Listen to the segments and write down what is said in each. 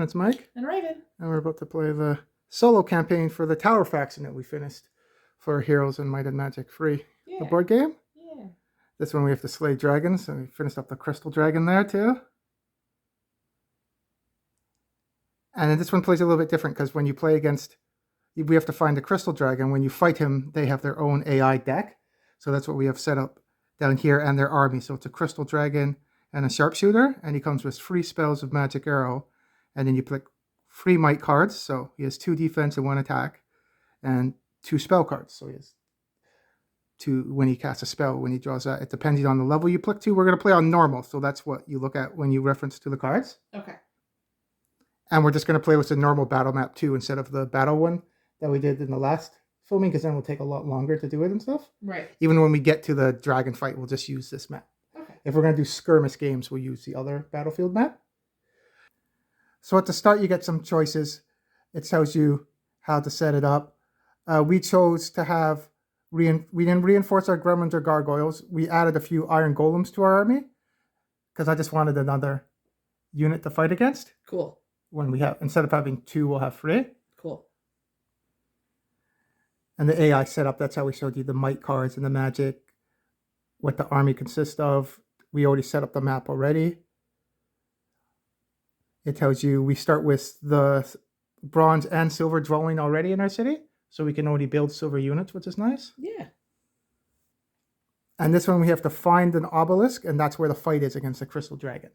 it's Mike. And Raven. And we're about to play the solo campaign for the Tower faction that we finished for Heroes and Might and Magic Free. Yeah. The board game. Yeah. This one we have to slay dragons, and we finished up the Crystal Dragon there too. And then this one plays a little bit different because when you play against, we have to find the Crystal Dragon. When you fight him, they have their own AI deck. So that's what we have set up down here, and their army. So it's a Crystal Dragon and a Sharpshooter, and he comes with 3 spells of Magic Arrow. And then you pick 3 Might cards, so he has 2 defense and 1 attack, and 2 spell cards. So he has 2 when he casts a spell, when he draws that. It depends on the level you click to. We're going to play on normal, so that's what you look at when you reference to the cards. Okay. And we're just going to play with the normal battle map too, instead of the battle one that we did in the last filming, because then it'll take a lot longer to do it and stuff. Right. Even when we get to the dragon fight, we'll just use this map. Okay. If we're going to do skirmish games, we'll use the other battlefield map. So at the start, you get some choices. It tells you how to set it up. We chose to have, we didn't reinforce our gremlins or gargoyles. We added a few iron golems to our army because I just wanted another unit to fight against. Cool. When we have, instead of having 2, we'll have 3. Cool. And the AI setup, that's how we showed you the might cards and the magic, what the army consists of. We already set up the map already. It tells you we start with the bronze and silver dwelling already in our city. So we can already build silver units, which is nice. Yeah. And this one we have to find an obelisk, and that's where the fight is against the Crystal Dragon.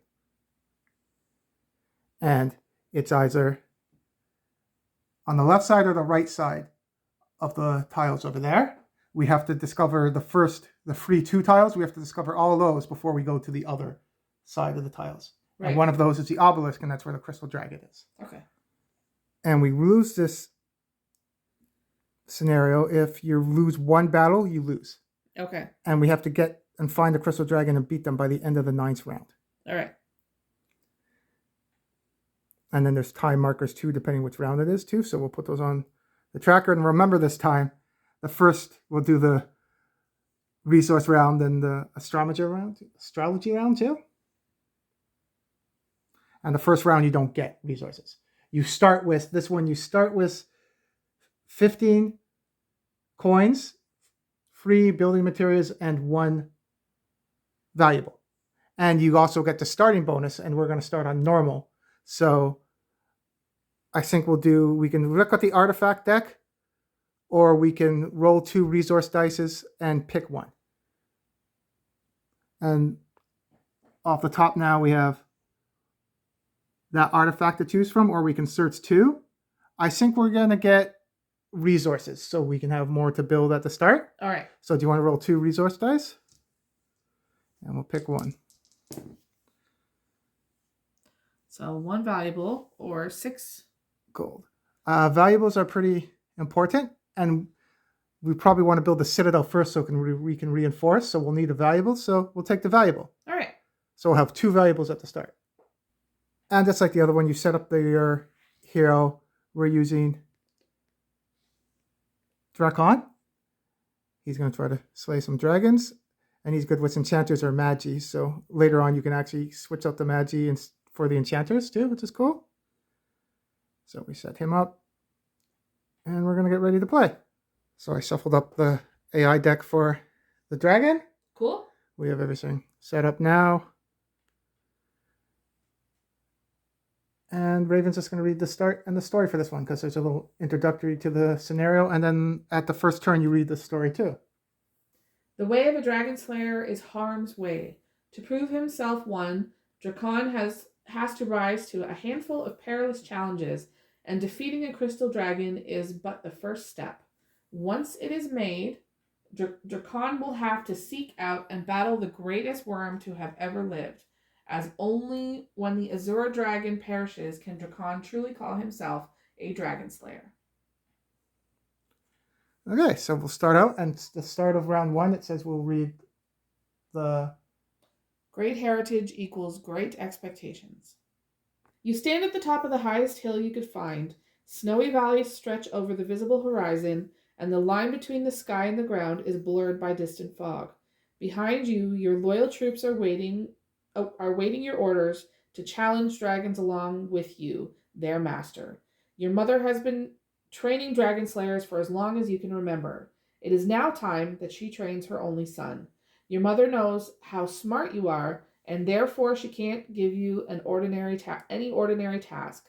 And it's either on the left side or the right side of the tiles over there. We have to discover the free 2 tiles. We have to discover all of those before we go to the other side of the tiles. Right. And one of those is the obelisk, and that's where the Crystal Dragon is. Okay. And we lose this scenario. If you lose 1 battle, you lose. Okay. And we have to get and find the Crystal Dragon and beat them by the end of the 9th round. All right. And then there's time markers too, depending which round it is too. So we'll put those on the tracker. And remember this time, the first we'll do the resource round and the astrology round too. And the first round you don't get resources. You start with this one. You start with 15 coins, free building materials, and 1 valuable. And you also get the starting bonus. And we're going to start on normal. So I think we can look at the artifact deck, or we can roll 2 resource dices and pick 1. And off the top now we have that artifact to choose from, or we can search 2. I think we're going to get resources so we can have more to build at the start. All right. So do you want to roll 2 resource dice? And we'll pick 1. So 1 valuable or 6 gold. Valuables are pretty important, and we probably want to build the citadel first so we can reinforce. So we'll need a valuable, so we'll take the valuable. All right. So we'll have 2 valuables at the start. And just like the other one, you set up your hero. We're using Drakon. He's going to try to slay some dragons, and he's good with enchanters or magi. So later on, you can actually switch out the magi and for the enchanters too, which is cool. So we set him up, and we're going to get ready to play. So I shuffled up the AI deck for the dragon. Cool. We have everything set up now. And Raven's just going to read the start and the story for this one, because there's a little introductory to the scenario, and then at the first turn you read the story too. The way of a dragon slayer is harm's way. To prove himself one, Drakon has to rise to a handful of perilous challenges, and defeating a crystal dragon is but the first step. Once it is made, Drakon will have to seek out and battle the greatest worm to have ever lived, as only when the Azure dragon perishes can Drakon truly call himself a dragon slayer. Okay, so we'll start out, and the start of round 1, it says we'll read the... Great heritage equals great expectations. You stand at the top of the highest hill you could find. Snowy valleys stretch over the visible horizon, and the line between the sky and the ground is blurred by distant fog. Behind you, your loyal troops are waiting your orders to challenge dragons along with you, their master. Your mother has been training dragon slayers for as long as you can remember. It is now time that she trains her only son. Your mother knows how smart you are, and therefore she can't give you any ordinary task.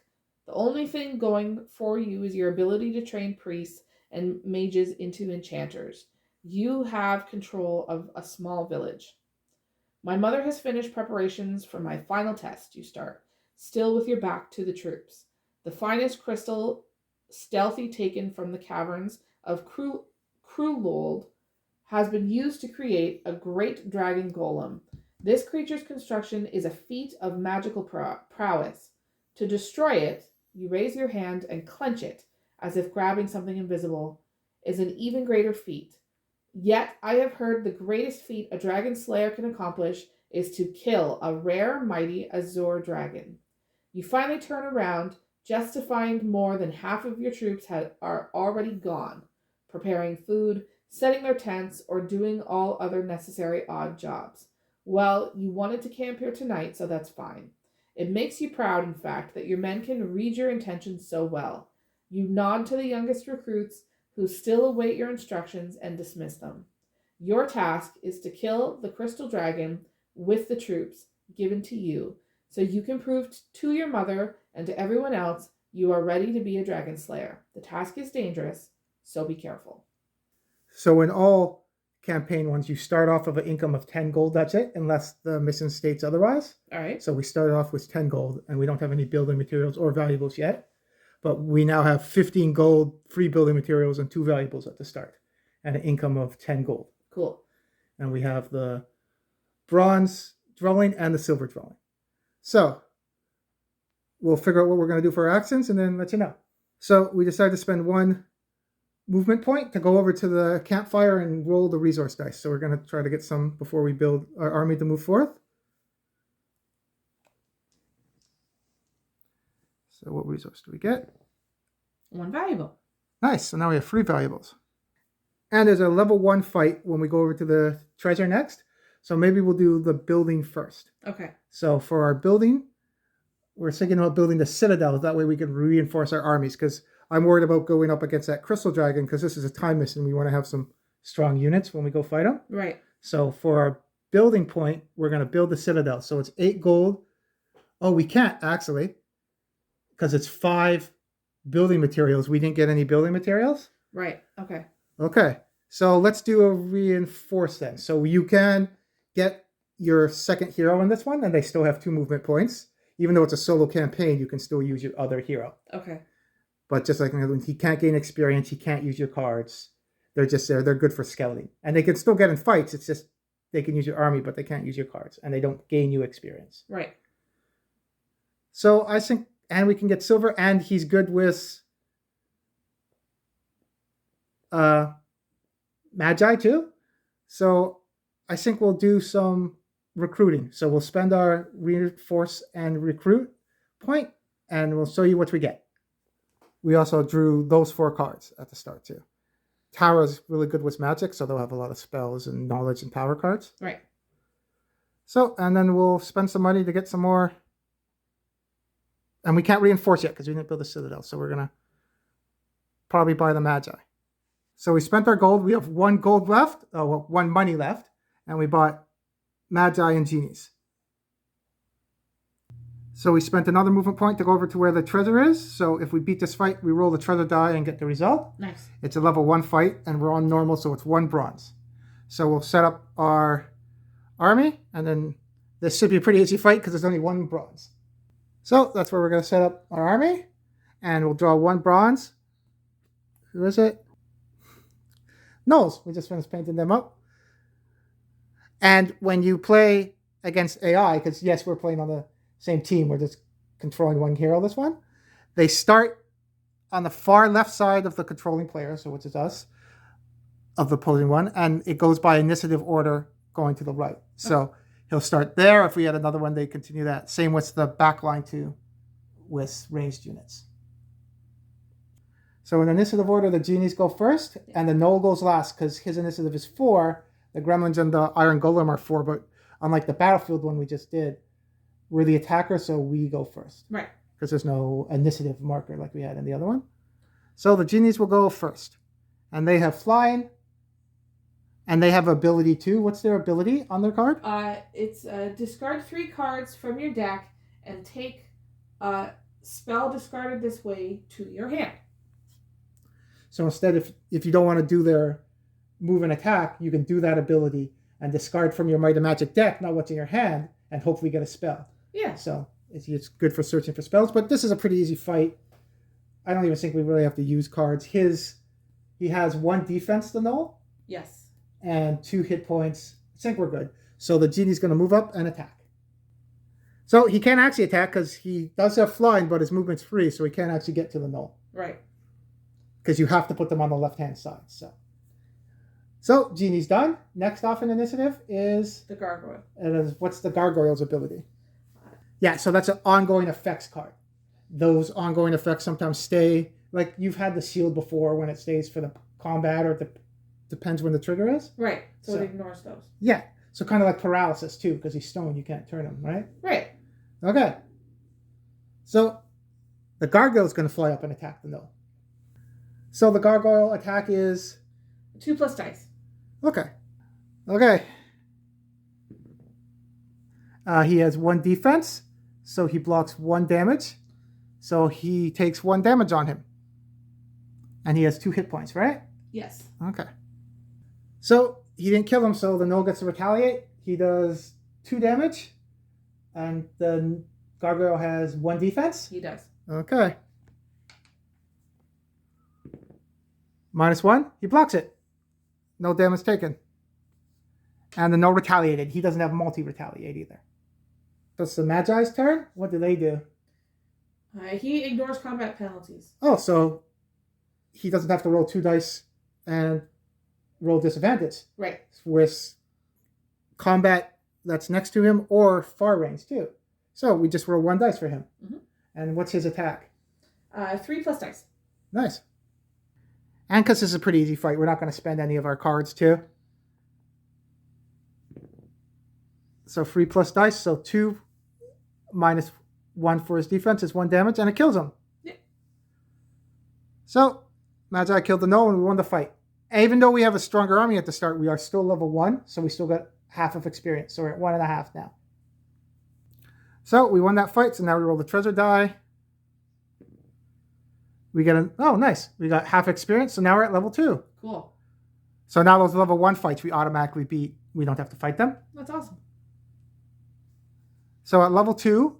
The only thing going for you is your ability to train priests and mages into enchanters. You have control of a small village. My mother has finished preparations for my final test. You start, still with your back to the troops. The finest crystal, stealthy taken from the caverns of Krulwold, has been used to create a great dragon golem. This creature's construction is a feat of magical prowess. To destroy it, you raise your hand and clench it, as if grabbing something invisible, is an even greater feat. Yet I have heard the greatest feat a dragon slayer can accomplish is to kill a rare, mighty Azure dragon. You finally turn around just to find more than half of your troops are already gone, preparing food, setting their tents, or doing all other necessary odd jobs. Well, you wanted to camp here tonight, so that's fine. It makes you proud, in fact, that your men can read your intentions so well. You nod to the youngest recruits, who still await your instructions, and dismiss them. Your task is to kill the crystal dragon with the troops given to you, so you can prove to your mother and to everyone else you are ready to be a dragon slayer. The task is dangerous, so be careful. So in all campaign ones, you start off with an income of 10 gold. That's it, unless the mission states otherwise. All right. So we started off with 10 gold, and we don't have any building materials or valuables yet. But we now have 15 gold, 3 building materials, and 2 valuables at the start, and an income of 10 gold. Cool. And we have the bronze dwelling and the silver dwelling. So we'll figure out what we're going to do for our actions and then let you know. So we decided to spend 1 movement point to go over to the campfire and roll the resource dice. So we're going to try to get some before we build our army to move forth. So what resource do we get? 1 valuable. Nice. So now we have 3 valuables. And there's a level 1 fight when we go over to the treasure next. So maybe we'll do the building first. Okay. So for our building, we're thinking about building the citadel. That way we can reinforce our armies, because I'm worried about going up against that crystal dragon, because this is a time mission. We want to have some strong units when we go fight them. Right. So for our building point, we're going to build the citadel. So it's 8 gold. Oh, we can't actually, because it's 5 building materials. We didn't get any building materials. Right. Okay. Okay. So let's do a reinforce then. So you can get your second hero in this one, and they still have 2 movement points. Even though it's a solo campaign, you can still use your other hero. Okay. But just like he can't gain experience, he can't use your cards. They're just there. They're good for scouting. And they can still get in fights. It's just they can use your army, but they can't use your cards. And they don't gain you experience. Right. So I think, and we can get silver, and he's good with Magi too. So I think we'll do some recruiting. So we'll spend our reinforce and recruit point, and we'll show you what we get. We also drew those 4 cards at the start too. Tara's really good with magic, so they'll have a lot of spells and knowledge and power cards. Right. So, and then we'll spend some money to get some more. And we can't reinforce yet because we didn't build a citadel. So we're going to probably buy the Magi. So we spent our gold. We have 1 gold left. Oh, well, 1 money left. And we bought Magi and Genies. So we spent another movement point to go over to where the treasure is. So if we beat this fight, we roll the treasure die and get the result. Nice. It's a level 1 fight, and we're on normal, so it's 1 bronze. So we'll set up our army, and then this should be a pretty easy fight because there's only 1 bronze. So that's where we're going to set up our army, and we'll draw 1 bronze. Who is it? Knowles. We just finished painting them up. And when you play against AI, because yes, we're playing on the same team, we're just controlling 1 hero this one. They start on the far left side of the controlling player, so which is us, of the opposing one, and it goes by initiative order going to the right. So he'll start there. If we had another one, they continue that. Same with the back line too, with ranged units. So in initiative order, the genies go first, and the Knoll goes last because his initiative is 4. The gremlins and the iron golem are 4, but unlike the battlefield one we just did, we're the attacker, so we go first. Right. because there's no initiative marker like we had in the other one. So the genies will go first. And they have flying. And they have ability too. What's their ability on their card? It's discard 3 cards from your deck and take a spell discarded this way to your hand. So instead, if you don't want to do their move and attack, you can do that ability and discard from your Might and Magic deck, not what's in your hand, and hopefully get a spell. Yeah. So it's good for searching for spells, but this is a pretty easy fight. I don't even think we really have to use cards. He has 1 defense to null. Yes. And 2 hit points. I think we're good. So the genie's going to move up and attack. So he can't actually attack because he does have flying, but his movement's free, so he can't actually get to the null. Right. Because you have to put them on the left-hand side. So genie's done. Next off in initiative is... the gargoyle. What's the gargoyle's ability? Yeah, so that's an ongoing effects card. Those ongoing effects sometimes stay... Like, you've had the shield before when it stays for the combat, or it depends when the trigger is. Right, so it ignores those. Yeah, so kind of like paralysis, too, because he's stone, you can't turn him, right? Right. Okay. So the gargoyle's going to fly up and attack the null. So the gargoyle attack is... 2+ dice. Okay. He has 1 defense, so he blocks 1 damage. So he takes 1 damage on him. And he has 2 hit points, right? Yes. Okay. So he didn't kill him, so the null gets to retaliate. He does 2 damage. And the gargoyle has 1 defense. He does. Okay. -1. He blocks it. No damage taken. And the null retaliated. He doesn't have multi-retaliate either. That's the Magi's turn? What do they do? He ignores combat penalties. Oh, so he doesn't have to roll 2 dice and roll disadvantage. Right. With combat that's next to him or far range too. So we just roll 1 dice for him. Mm-hmm. And what's his attack? 3+ dice. Nice. And because this is a pretty easy fight, we're not going to spend any of our cards too. So 3+ dice, so 2 -1 for his defense is 1 damage, and it kills him. Yeah. So Magi killed the null, and we won the fight. And even though we have a stronger army at the start, we are still level 1, so we still got half of experience. So we're at 1.5 now. So we won that fight, so now we roll the treasure die. We get oh, nice. We got half experience, so now we're at level 2. Cool. So now those level 1 fights we automatically beat. We don't have to fight them. That's awesome. So at level 2,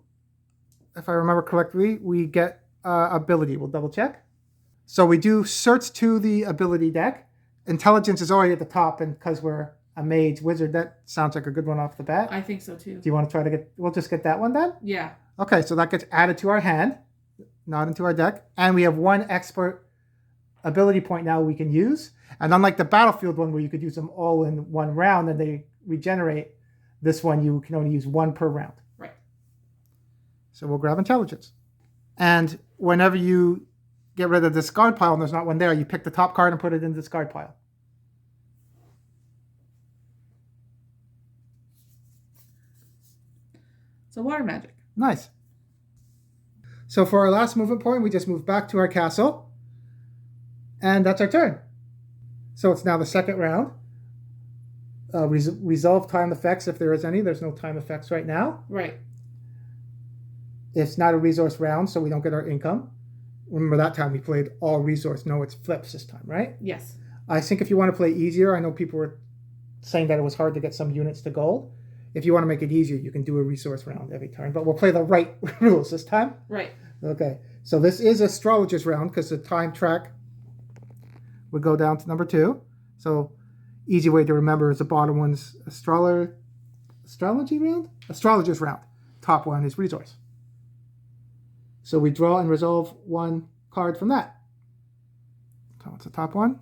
if I remember correctly, we get ability. We'll double check. So we do search to the ability deck. Intelligence is already at the top, and because we're a mage wizard, that sounds like a good one off the bat. I think so too. Do you want to try to get... We'll just get that one then? Yeah. Okay, so that gets added to our hand, not into our deck. And we have 1 expert ability point now we can use. And unlike the battlefield one where you could use them all in 1 round and they regenerate, this one you can only use 1 per round. Right. So we'll grab intelligence. And whenever you get rid of the discard pile and there's not one there, you pick the top card and put it in the discard pile. So water magic. Nice. So for our last movement point, we just move back to our castle. And that's our turn. So it's now the second round. Resolve time effects if there is any. There's no time effects right now. Right. It's not a resource round, so we don't get our income. Remember that time we played all resource. No, it's flips this time, right? Yes. I think if you want to play easier, I know people were saying that it was hard to get some units to gold. If you want to make it easier, you can do a resource round every turn. But we'll play the right rules this time. Right. Okay. So this is astrologer's round because the time track would go down to number 2. So easy way to remember is the bottom one's astrology round? Astrologer's round. Top one is resource. So we draw and resolve 1 card from that. So what's the top one?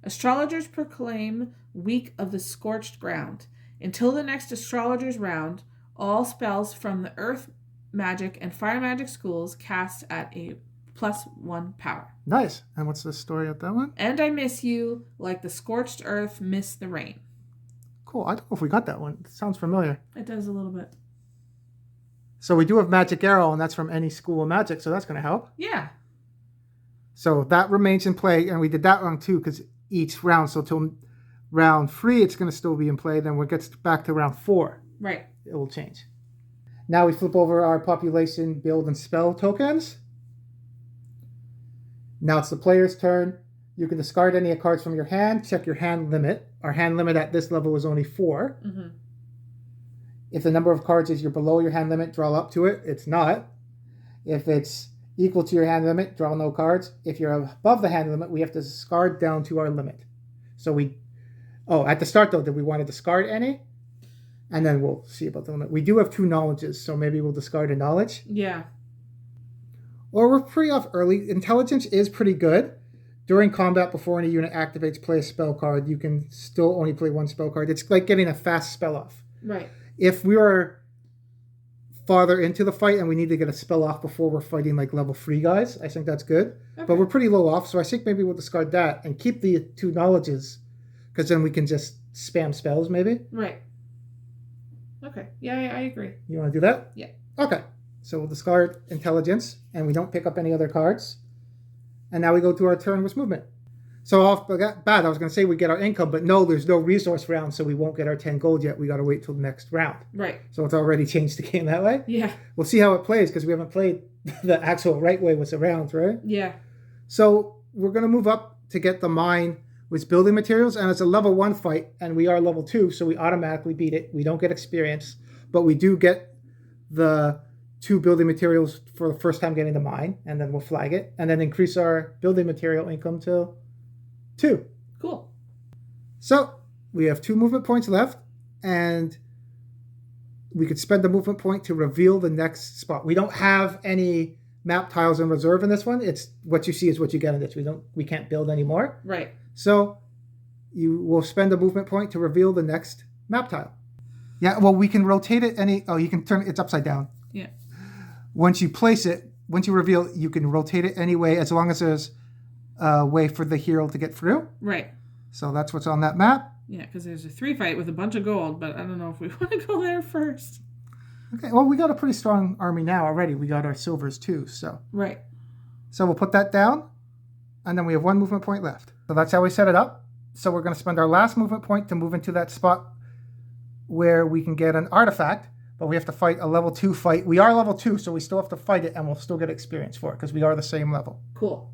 Astrologers proclaim Week of the Scorched Ground. Until the next astrologer's round, all spells from the Earth Magic and Fire Magic schools cast at a +1 power. Nice. And what's the story of that one? And I miss you like the scorched earth missed the rain. Cool. I don't know if we got that one. It sounds familiar. It does a little bit. So we do have Magic Arrow, and that's from any school of magic, so that's going to help. Yeah. So that remains in play, and we did that round too, because each round, so till round 3, it's going to still be in play. Then when it gets back to round 4, Right. it will change. Now we flip over our population, build, and spell tokens. Now it's the player's turn. You can discard any cards from your hand. Check your hand limit. Our hand limit at this level is only 4. Mm-hmm. If the number of cards is below your hand limit, draw up to it. It's not. If it's equal to your hand limit, draw no cards. If you're above the hand limit, we have to discard down to our limit. So at the start though, did we want to discard any? And then we'll see about the limit. We do have 2 knowledges, so maybe we'll discard a knowledge. Yeah. Or we're pretty off early. Intelligence is pretty good. During combat, before any unit activates, play a spell card. You can still only play 1 spell card. It's like getting a fast spell off. Right. If we are farther into the fight and we need to get a spell off before we're fighting like level 3 guys, I think that's good. Okay. But we're pretty low off, so I think maybe we'll discard that and keep the 2 knowledges, because then we can just spam spells maybe. Right. Okay. Yeah, I agree. You want to do that? Yeah. Okay. So we'll discard intelligence, and we don't pick up any other cards. And now we go to our turn with movement. So off the bat, I was going to say we get our income, but no, there's no resource round, so we won't get our 10 gold yet. We got to wait till the next round. Right. So it's already changed the game that way. Yeah. We'll see how it plays, because we haven't played the actual right way with the rounds, right? Yeah. So we're going to move up to get the mine with building materials, and it's a level 1 fight, and we are level 2, so we automatically beat it. We don't get experience, but we do get the 2 building materials for the first time getting the mine, and then we'll flag it, and then increase our building material income to 2. Cool. So we have 2 movement points left, and we could spend the movement point to reveal the next spot. We don't have any map tiles in reserve in this one. It's what you see is what you get in this. We can't build anymore. Right. So you will spend a movement point to reveal the next map tile. Yeah, well, we can rotate it you can turn it's upside down. Yeah. Once you reveal, you can rotate it any way, as long as there's a way for the hero to get through. Right. So that's what's on that map. Yeah, because there's a 3 fight with a bunch of gold, but I don't know if we want to go there first. Okay, well, we got a pretty strong army now already. We got our silvers too, so. Right. So we'll put that down, and then we have 1 movement point left. So that's how we set it up. So we're going to spend our last movement point to move into that spot where we can get an artifact, but we have to fight a level 2 fight. We are level 2, so we still have to fight it, and we'll still get experience for it, because we are the same level. Cool.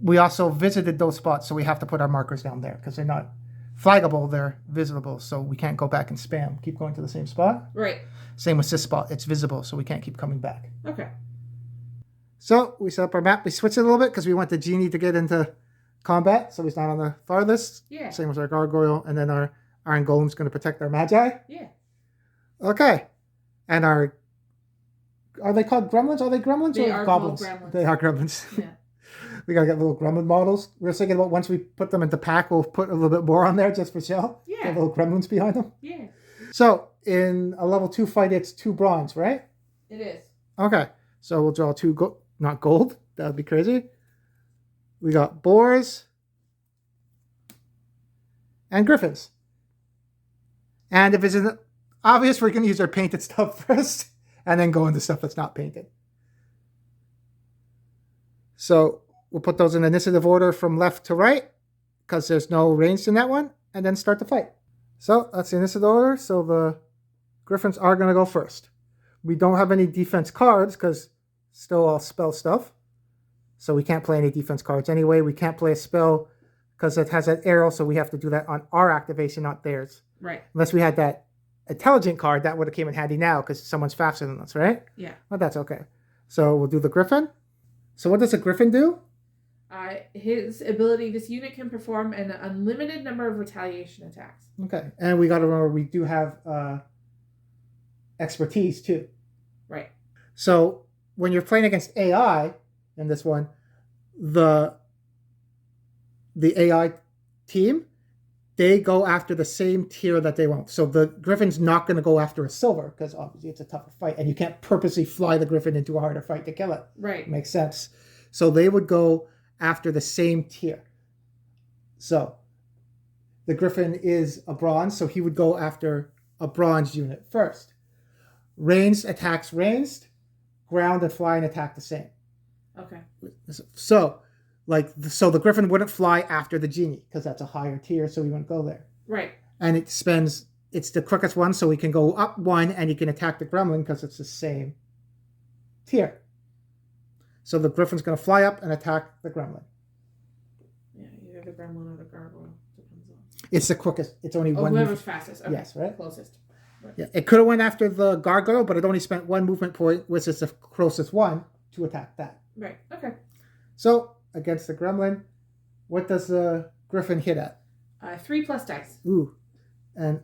We also visited those spots, so we have to put our markers down there, because they're not flaggable, they're visitable, so we can't go back and spam. Keep going to the same spot. Right. Same with this spot. It's visible, so we can't keep coming back. Okay. So we set up our map. We switched it a little bit because we want the genie to get into combat, so he's not on the farthest. Yeah. Same with our gargoyle, and then our iron golem's going to protect our magi. Yeah. Okay. And are they called gremlins? Are they gremlins They or are goblins? called gremlins. They are gremlins. Yeah. We got to get little gremlin models. We were thinking about once we put them into pack, we'll put a little bit more on there just for show. Yeah. Get little gremlins behind them. Yeah. So in a level 2 fight, it's 2 bronze, right? It is. Okay. So we'll draw 2 not gold. That would be crazy. We got boars and griffins. And if it's obvious, we're going to use our painted stuff first and then go into stuff that's not painted. So we'll put those in initiative order from left to right because there's no range in that one, and then start the fight. So that's the initiative order. So the griffins are going to go first. We don't have any defense cards because still all spell stuff. So we can't play any defense cards anyway. We can't play a spell because it has that arrow, so we have to do that on our activation, not theirs. Right. Unless we had that intelligent card, that would have came in handy now because someone's faster than us, right? Yeah. But that's okay. So we'll do the griffin. So what does a griffin do? His ability, this unit can perform an unlimited number of retaliation attacks. Okay. And we got to remember we do have expertise too. Right. So when you're playing against AI in this one, the AI team, they go after the same tier that they want. So the griffin's not going to go after a silver because obviously it's a tougher fight, and you can't purposely fly the griffin into a harder fight to kill it. Right. Makes sense. So they would go after the same tier. So the griffin is a bronze, so he would go after a bronze unit first. Ranged attacks ranged, ground and flying attack the same. Okay. So, so the Griffin wouldn't fly after the genie because that's a higher tier, so we wouldn't go there. Right. And it's the quickest one, so we can go up one and he can attack the Gremlin because it's the same tier. So the Griffin's going to fly up and attack the Gremlin. Yeah, either the Gremlin or the Gargoyle. Depends on. It's the quickest. It's only one. Whoever's fastest. Okay. Yes, right? Closest. Right. Yeah, it could have went after the Gargoyle, but it only spent one movement point, which is the closest one, to attack that. Right. Okay. So, against the Gremlin, what does the Griffin hit at? 3+ dice. Ooh. And,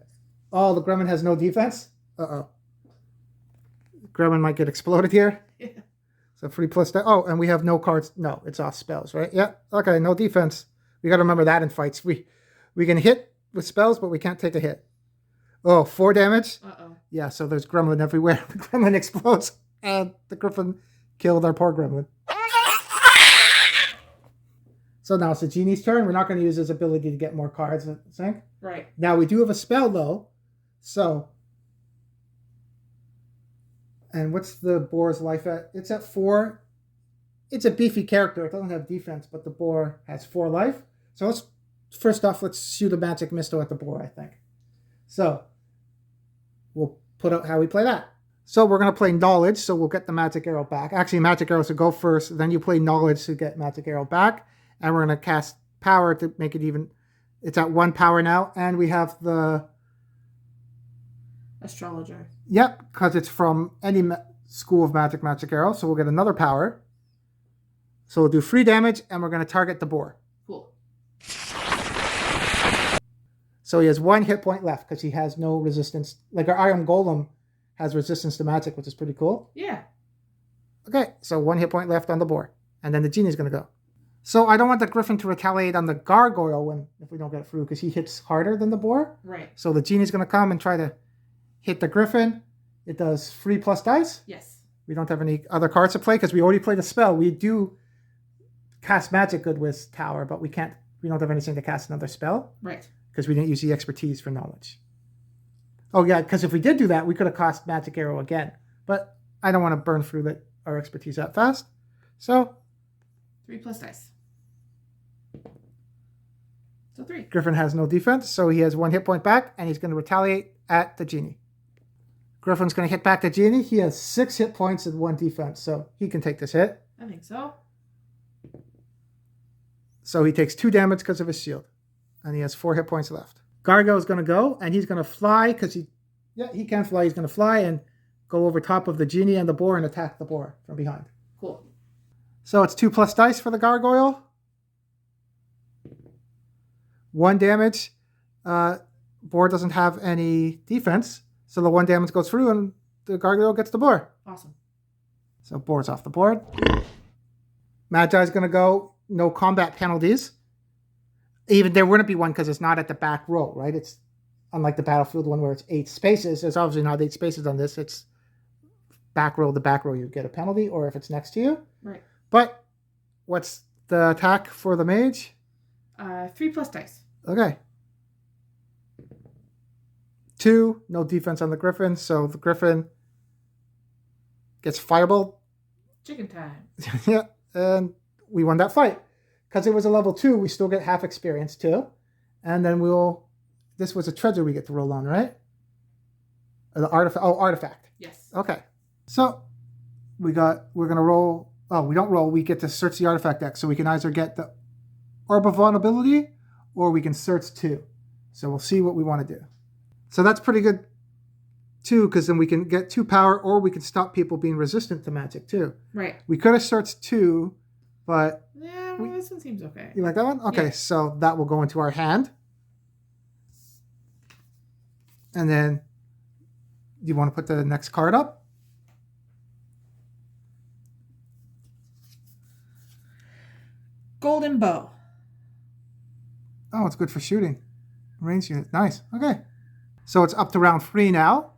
the Gremlin has no defense? Uh-oh. Gremlin might get exploded here. Yeah. So 3+ dice. Oh, and we have no cards. No, it's off spells, right? Yeah. Okay, no defense. We got to remember that in fights. We can hit with spells, but we can't take a hit. Oh, 4 damage? Uh-oh. Yeah, so there's Gremlin everywhere. The Gremlin explodes, and the Griffin killed our poor Gremlin. So now it's the Genie's turn. We're not going to use his ability to get more cards, I think. Right. Now we do have a spell, though. So, and what's the boar's life at? It's at 4. It's a beefy character. It doesn't have defense, but the boar has 4 life. So first off, let's shoot a magic missile at the boar, I think. So, we'll put out how we play that. So we're going to play Knowledge, so we'll get the Magic Arrow back. Actually, Magic Arrows will go first, then you play Knowledge to get Magic Arrow back. And we're going to cast Power to make it even. It's at 1 power now, and we have the... Astrologer. Yep, because it's from any school of Magic Arrow, so we'll get another power. So we'll do 3 damage, and we're going to target the boar. Cool. So he has 1 hit point left because he has no resistance. Like our Iron Golem has resistance to magic, which is pretty cool. Yeah. Okay, so 1 hit point left on the boar. And then the Genie's going to go. So I don't want the Griffin to retaliate on the Gargoyle if we don't get it through because he hits harder than the boar. Right. So the Genie's going to come and try to hit the Griffin. It does 3+ dice. Yes. We don't have any other cards to play because we already played a spell. We do cast Magic Good with Tower, but we don't have anything to cast another spell. Right. Because we didn't use the expertise for Knowledge. Oh, yeah, because if we did do that, we could have cast Magic Arrow again. But I don't want to burn through our expertise that fast. So 3+ dice. So 3. Griffin has no defense, so he has 1 hit point back, and he's going to retaliate at the Genie. Griffin's going to hit back the Genie. He has 6 hit points and 1 defense, so he can take this hit. I think so. So he takes 2 damage because of his shield. And he has 4 hit points left. Gargoyle's going to go, and he's going to fly, because he can fly. He's going to fly and go over top of the Genie and the boar and attack the boar from behind. Cool. So it's 2+ dice for the Gargoyle. 1 damage. Boar doesn't have any defense, so the 1 damage goes through, and the Gargoyle gets the boar. Awesome. So boar's off the board. Magi's going to go. No combat penalties. Even there wouldn't be one because it's not at the back row, right? It's unlike the Battlefield one where it's 8 spaces. There's obviously not 8 spaces on this. It's back row. The back row, you get a penalty, or if it's next to you. Right. But what's the attack for the mage? 3+ dice. Okay. 2. No defense on the Griffin, so the Griffin gets fireball. Chicken time. Yeah, and we won that fight. Because it was a level 2, we still get half experience too. And then this was a treasure we get to roll on, right? The artifact. Oh, artifact. Yes. Okay. So we're going to roll. Oh, we don't roll. We get to search the artifact deck. So we can either get the Orb of Vulnerability or we can search 2. So we'll see what we want to do. So that's pretty good too, because then we can get 2 power or we can stop people being resistant to magic too. Right. We could have searched 2, but... Yeah, this one seems okay. You like that one? Okay, yeah. So that will go into our hand. And then, do you want to put the next card up? Golden Bow. Oh, it's good for shooting. Range unit. Nice. Okay. So it's up to round 3 now.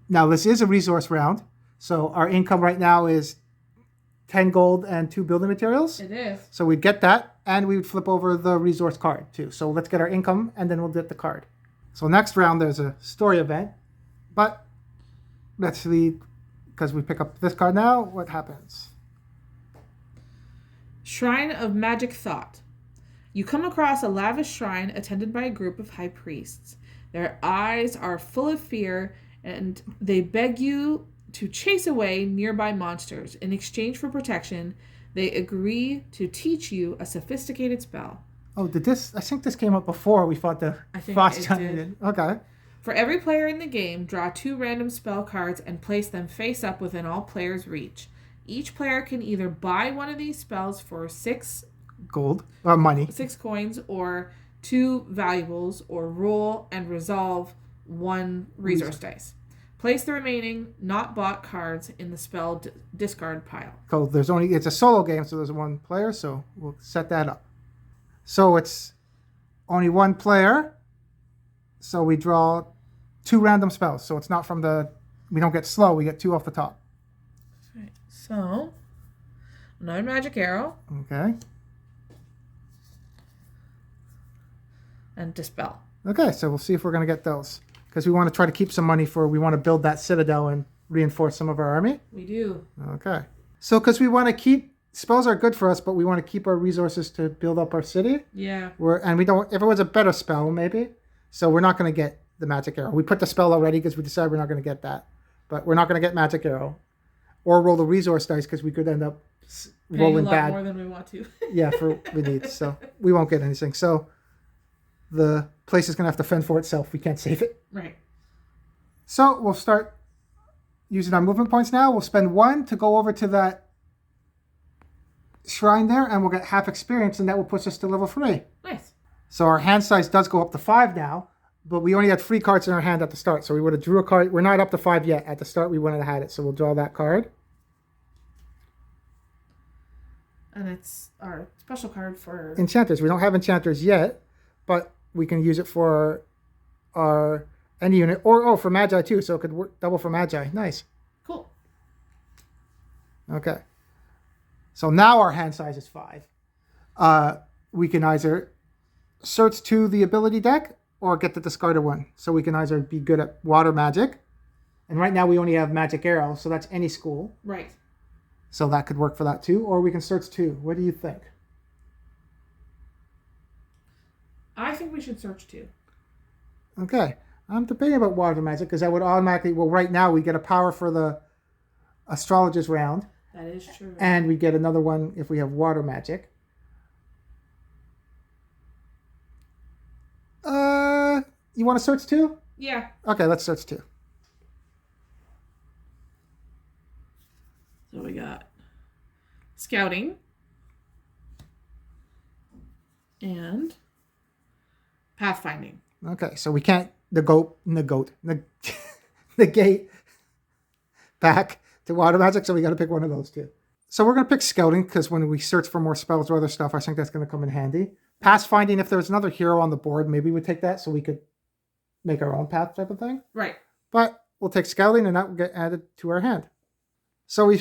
Now, this is a resource round. So our income right now is 10 gold and 2 building materials. It is. So we'd get that, and we would flip over the resource card too. So let's get our income, and then we'll get the card. So next round, there's a story event, but let's see, because we pick up this card now, what happens? Shrine of Magic Thought. You come across a lavish shrine attended by a group of high priests. Their eyes are full of fear, and they beg you to chase away nearby monsters. In exchange for protection, they agree to teach you a sophisticated spell. Oh, did this? I think this came up before we fought the frost giant. Okay. For every player in the game, draw 2 random spell cards and place them face up within all players' reach. Each player can either buy one of these spells for 6 gold or money, 6 coins, or 2 valuables, or roll and resolve 1 resource dice. Place the remaining not bought cards in the spell discard pile. So it's a solo game, so there's 1 player, so we'll set that up. So it's only 1 player, so we draw 2 random spells. So it's not we don't get slow, we get 2 off the top. All right, so another magic arrow. Okay. And dispel. Okay, so we'll see if we're going to get those. Because we want to try to keep some money we want to build that citadel and reinforce some of our army. We do. Okay. So because we want to spells are good for us, but we want to keep our resources to build up our city. Yeah. And we don't, if it was a better spell, maybe. So we're not going to get the magic arrow. We put the spell already because we decided we're not going to get that. But we're not going to get magic arrow. Or roll the resource dice because we could end up rolling bad. bad. More than we want to. Yeah, we need. So we won't get anything. So the place is going to have to fend for itself. We can't save it. Right. So we'll start using our movement points now. We'll spend 1 to go over to that shrine there, and we'll get half experience, and that will push us to level 3. Nice. So our hand size does go up to 5 now, but we only had 3 cards in our hand at the start. So we would have drew a card. We're not up to 5 yet. At the start, we wouldn't have had it. So we'll draw that card. And it's our special card for Enchanters. We don't have enchanters yet, but we can use it for our any unit, or for Magi too, so it could work double for Magi. Nice. Cool. Okay. So now our hand size is 5. We can either search to the ability deck or get the discarded one. So we can either be good at water magic, and right now we only have magic arrow, so that's any school. Right. So that could work for that too, or we can search 2. What do you think? I think we should search 2. Okay. I'm debating about water magic because I would automatically, right now we get a power for the astrologer's round. That is true. And we get another one if we have water magic. You want to search 2? Yeah. Okay, let's search 2. So we got scouting and pathfinding. Okay, so we can't negate back to water magic, so we got to pick one of those 2. So we're going to pick scouting because when we search for more spells or other stuff, I think that's going to come in handy. Pathfinding, if there's another hero on the board, maybe we'd take that so we could make our own path type of thing. Right. But we'll take scouting and that will get added to our hand. So we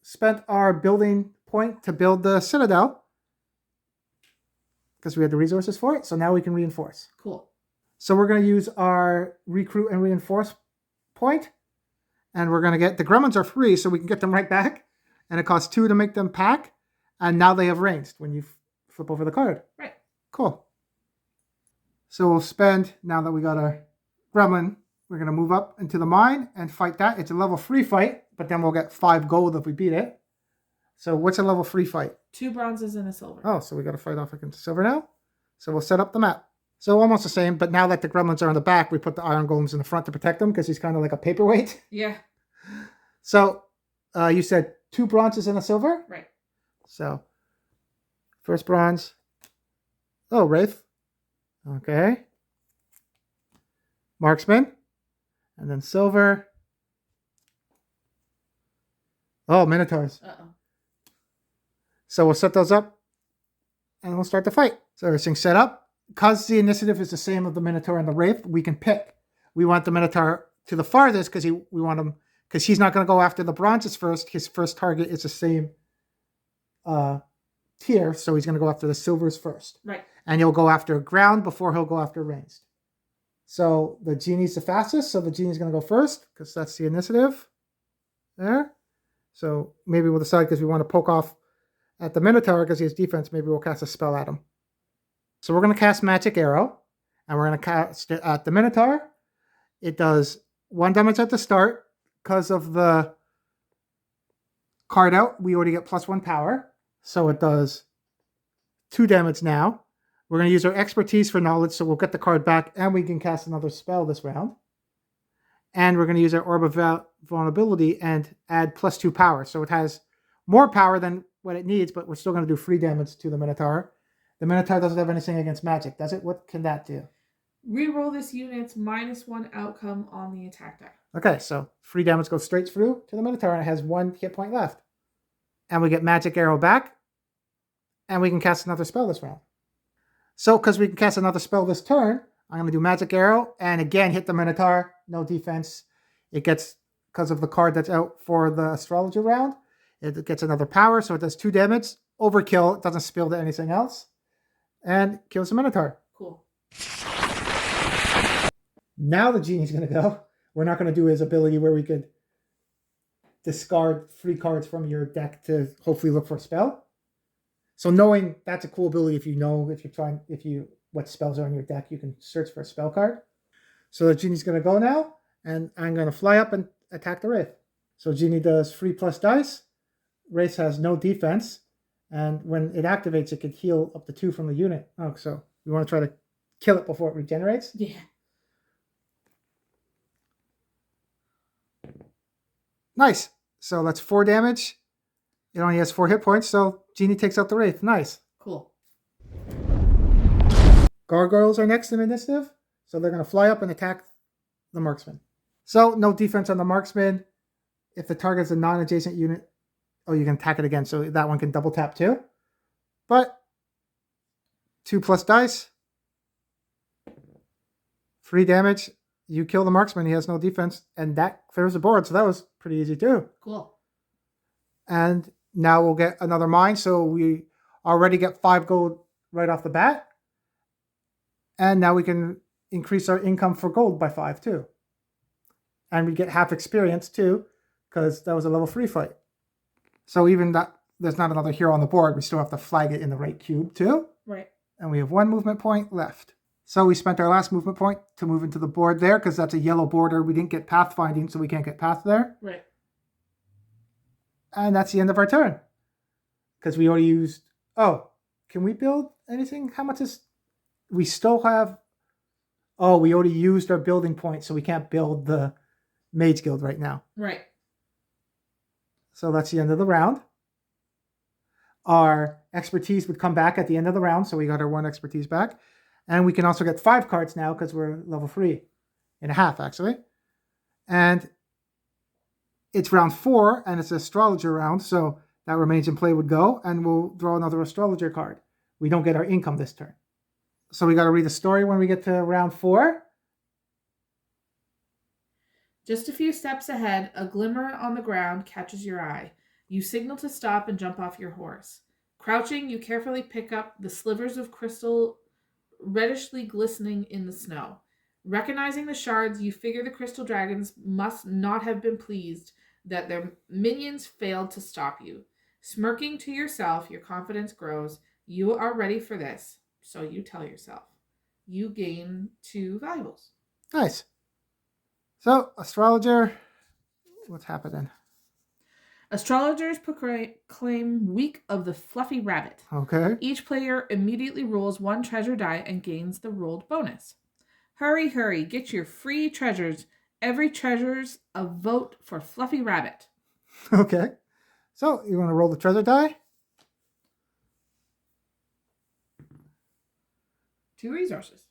spent our building point to build the citadel because we had the resources for it. So now we can reinforce. Cool. So we're going to use our recruit and reinforce point. And we're going to get, the gremlins are free, so we can get them right back. And it costs 2 to make them pack. And now they have ranged when you flip over the card. Right. Cool. So we'll spend, now that we got our gremlin, we're going to move up into the mine and fight that. It's a level 3 fight, but then we'll get 5 gold if we beat it. So what's a level 3 fight? 2 bronzes and a silver. Oh, so we got to fight off against silver now. So we'll set up the map. So almost the same, but now that the gremlins are in the back, we put the iron golems in the front to protect them because he's kind of like a paperweight. Yeah. So you said 2 bronzes and a silver? Right. So first bronze. Oh, Wraith. Okay. Marksman. And then silver. Oh, Minotaurs. Uh-oh. So we'll set those up and we'll start the fight. So everything's set up. Because the initiative is the same of the Minotaur and the Wraith, we can pick. We want the Minotaur to the farthest because we want him, because he's not going to go after the bronzes first. His first target is the same tier, so he's going to go after the silvers first. Right. And he'll go after ground before he'll go after ranged. So the genie's the fastest, so the genie's going to go first because that's the initiative there. So maybe we'll decide because we want to poke off at the Minotaur because he has defense, maybe we'll cast a spell at him. So we're going to cast Magic Arrow, and we're going to cast it at the Minotaur. It does 1 damage at the start. Because of the card out, we already get +1 power. So it does 2 damage now. We're going to use our expertise for knowledge, so we'll get the card back, and we can cast another spell this round. And we're going to use our Orb of Vulnerability and add +2 power. So it has more power than what it needs, but we're still going to do 3 damage to the Minotaur. The Minotaur doesn't have anything against magic, does it? What can that do? Reroll this unit's -1 outcome on the attack die. Okay, so 3 damage goes straight through to the Minotaur, and it has 1 hit point left. And we get Magic Arrow back, and we can cast another spell this round. So, because we can cast another spell this turn, I'm going to do Magic Arrow, and again, hit the Minotaur, no defense. It gets, because of the card that's out for the Astrologer round, it gets another power, so it does 2 damage. Overkill, it doesn't spill to anything else, and kills the Minotaur. Cool. Now the genie's going to go. We're not going to do his ability where we could discard 3 cards from your deck to hopefully look for a spell. So knowing that's a cool ability, if you know what spells are in your deck, you can search for a spell card. So the genie's going to go now, and I'm going to fly up and attack the Wraith. So genie does 3+ dice. Wraith has no defense, and when it activates, it can heal up to 2 from the unit. Oh, so we want to try to kill it before it regenerates? Yeah. Nice. So that's 4 damage. It only has 4 hit points, so Genie takes out the Wraith. Nice. Cool. Gargoyles are next in initiative, so they're going to fly up and attack the Marksman. So no defense on the Marksman. If the target's a non-adjacent unit, you can attack it again, so that one can double tap too. But 2+ dice. 3 damage. You kill the Marksman, he has no defense, and that clears the board, so that was pretty easy too. Cool. And now we'll get another mine, so we already get 5 gold right off the bat. And now we can increase our income for gold by 5 too. And we get half experience too, because that was a level 3 fight. So even that there's not another hero on the board, we still have to flag it in the right cube too. Right. And we have 1 movement point left. So we spent our last movement point to move into the board there, because that's a yellow border. We didn't get pathfinding, so we can't get path there. Right. And that's the end of our turn. Because we already used... Oh, can we build anything? How much is... We still have... Oh, we already used our building point, so we can't build the Mage Guild right now. Right. So that's the end of the round. Our expertise would come back at the end of the round, so we got our 1 expertise back. And we can also get 5 cards now because we're level 3.5, actually. And it's round 4, and it's an Astrologer round, so that Remains in Play would go, and we'll draw another Astrologer card. We don't get our income this turn. So we got to read the story when we get to round 4. Just a few steps ahead, a glimmer on the ground catches your eye. You signal to stop and jump off your horse. Crouching, you carefully pick up the slivers of crystal reddishly glistening in the snow. Recognizing the shards, you figure the crystal dragons must not have been pleased that their minions failed to stop you. Smirking to yourself, your confidence grows. You are ready for this, so you tell yourself. You gain 2 valuables. Nice. So, Astrologer, what's happening? Astrologers proclaim Week of the Fluffy Rabbit. Okay. Each player immediately rolls 1 treasure die and gains the rolled bonus. Hurry, hurry, get your free treasures. Every treasure's a vote for Fluffy Rabbit. Okay. So, you want to roll the treasure die? 2 resources.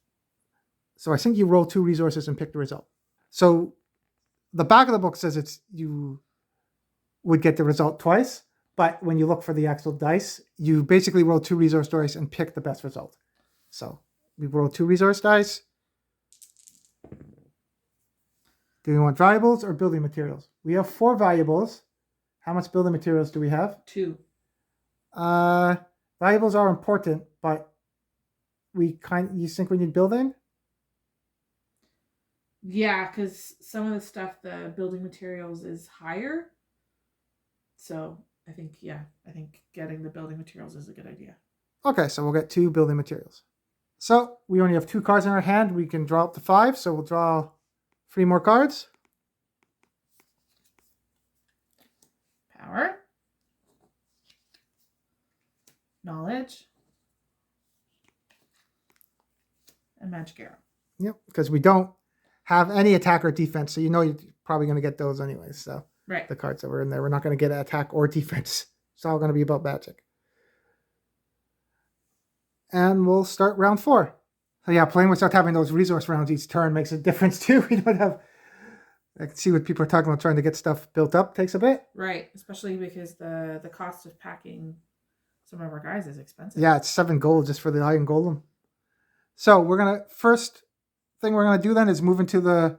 So, I think you roll 2 resources and pick the result. So, the back of the book says you would get the result twice, but when you look for the actual dice, you basically roll 2 resource dice and pick the best result. So we roll 2 resource dice. Do we want valuables or building materials? We have 4 valuables. How much building materials do we have? 2. Valuables are important, but you think we need building? Yeah, because some of the stuff, the building materials is higher. So I think getting the building materials is a good idea. Okay, so we'll get 2 building materials. So we only have 2 cards in our hand. We can draw up to 5, so we'll draw 3 more cards. Power. Knowledge. And magic arrow. Yep, because we don't have any attack or defense, so you know you're probably going to get those anyways. So right. The cards that were in there, we're not going to get attack or defense. It's all going to be about magic. And we'll start round 4. So yeah, playing without having those resource rounds each turn makes a difference too. We don't have... I can see what people are talking about, trying to get stuff built up takes a bit. Right, especially because the cost of packing some of our guys is expensive. Yeah, it's 7 gold just for the Iron Golem. So first thing we're gonna do then is move into the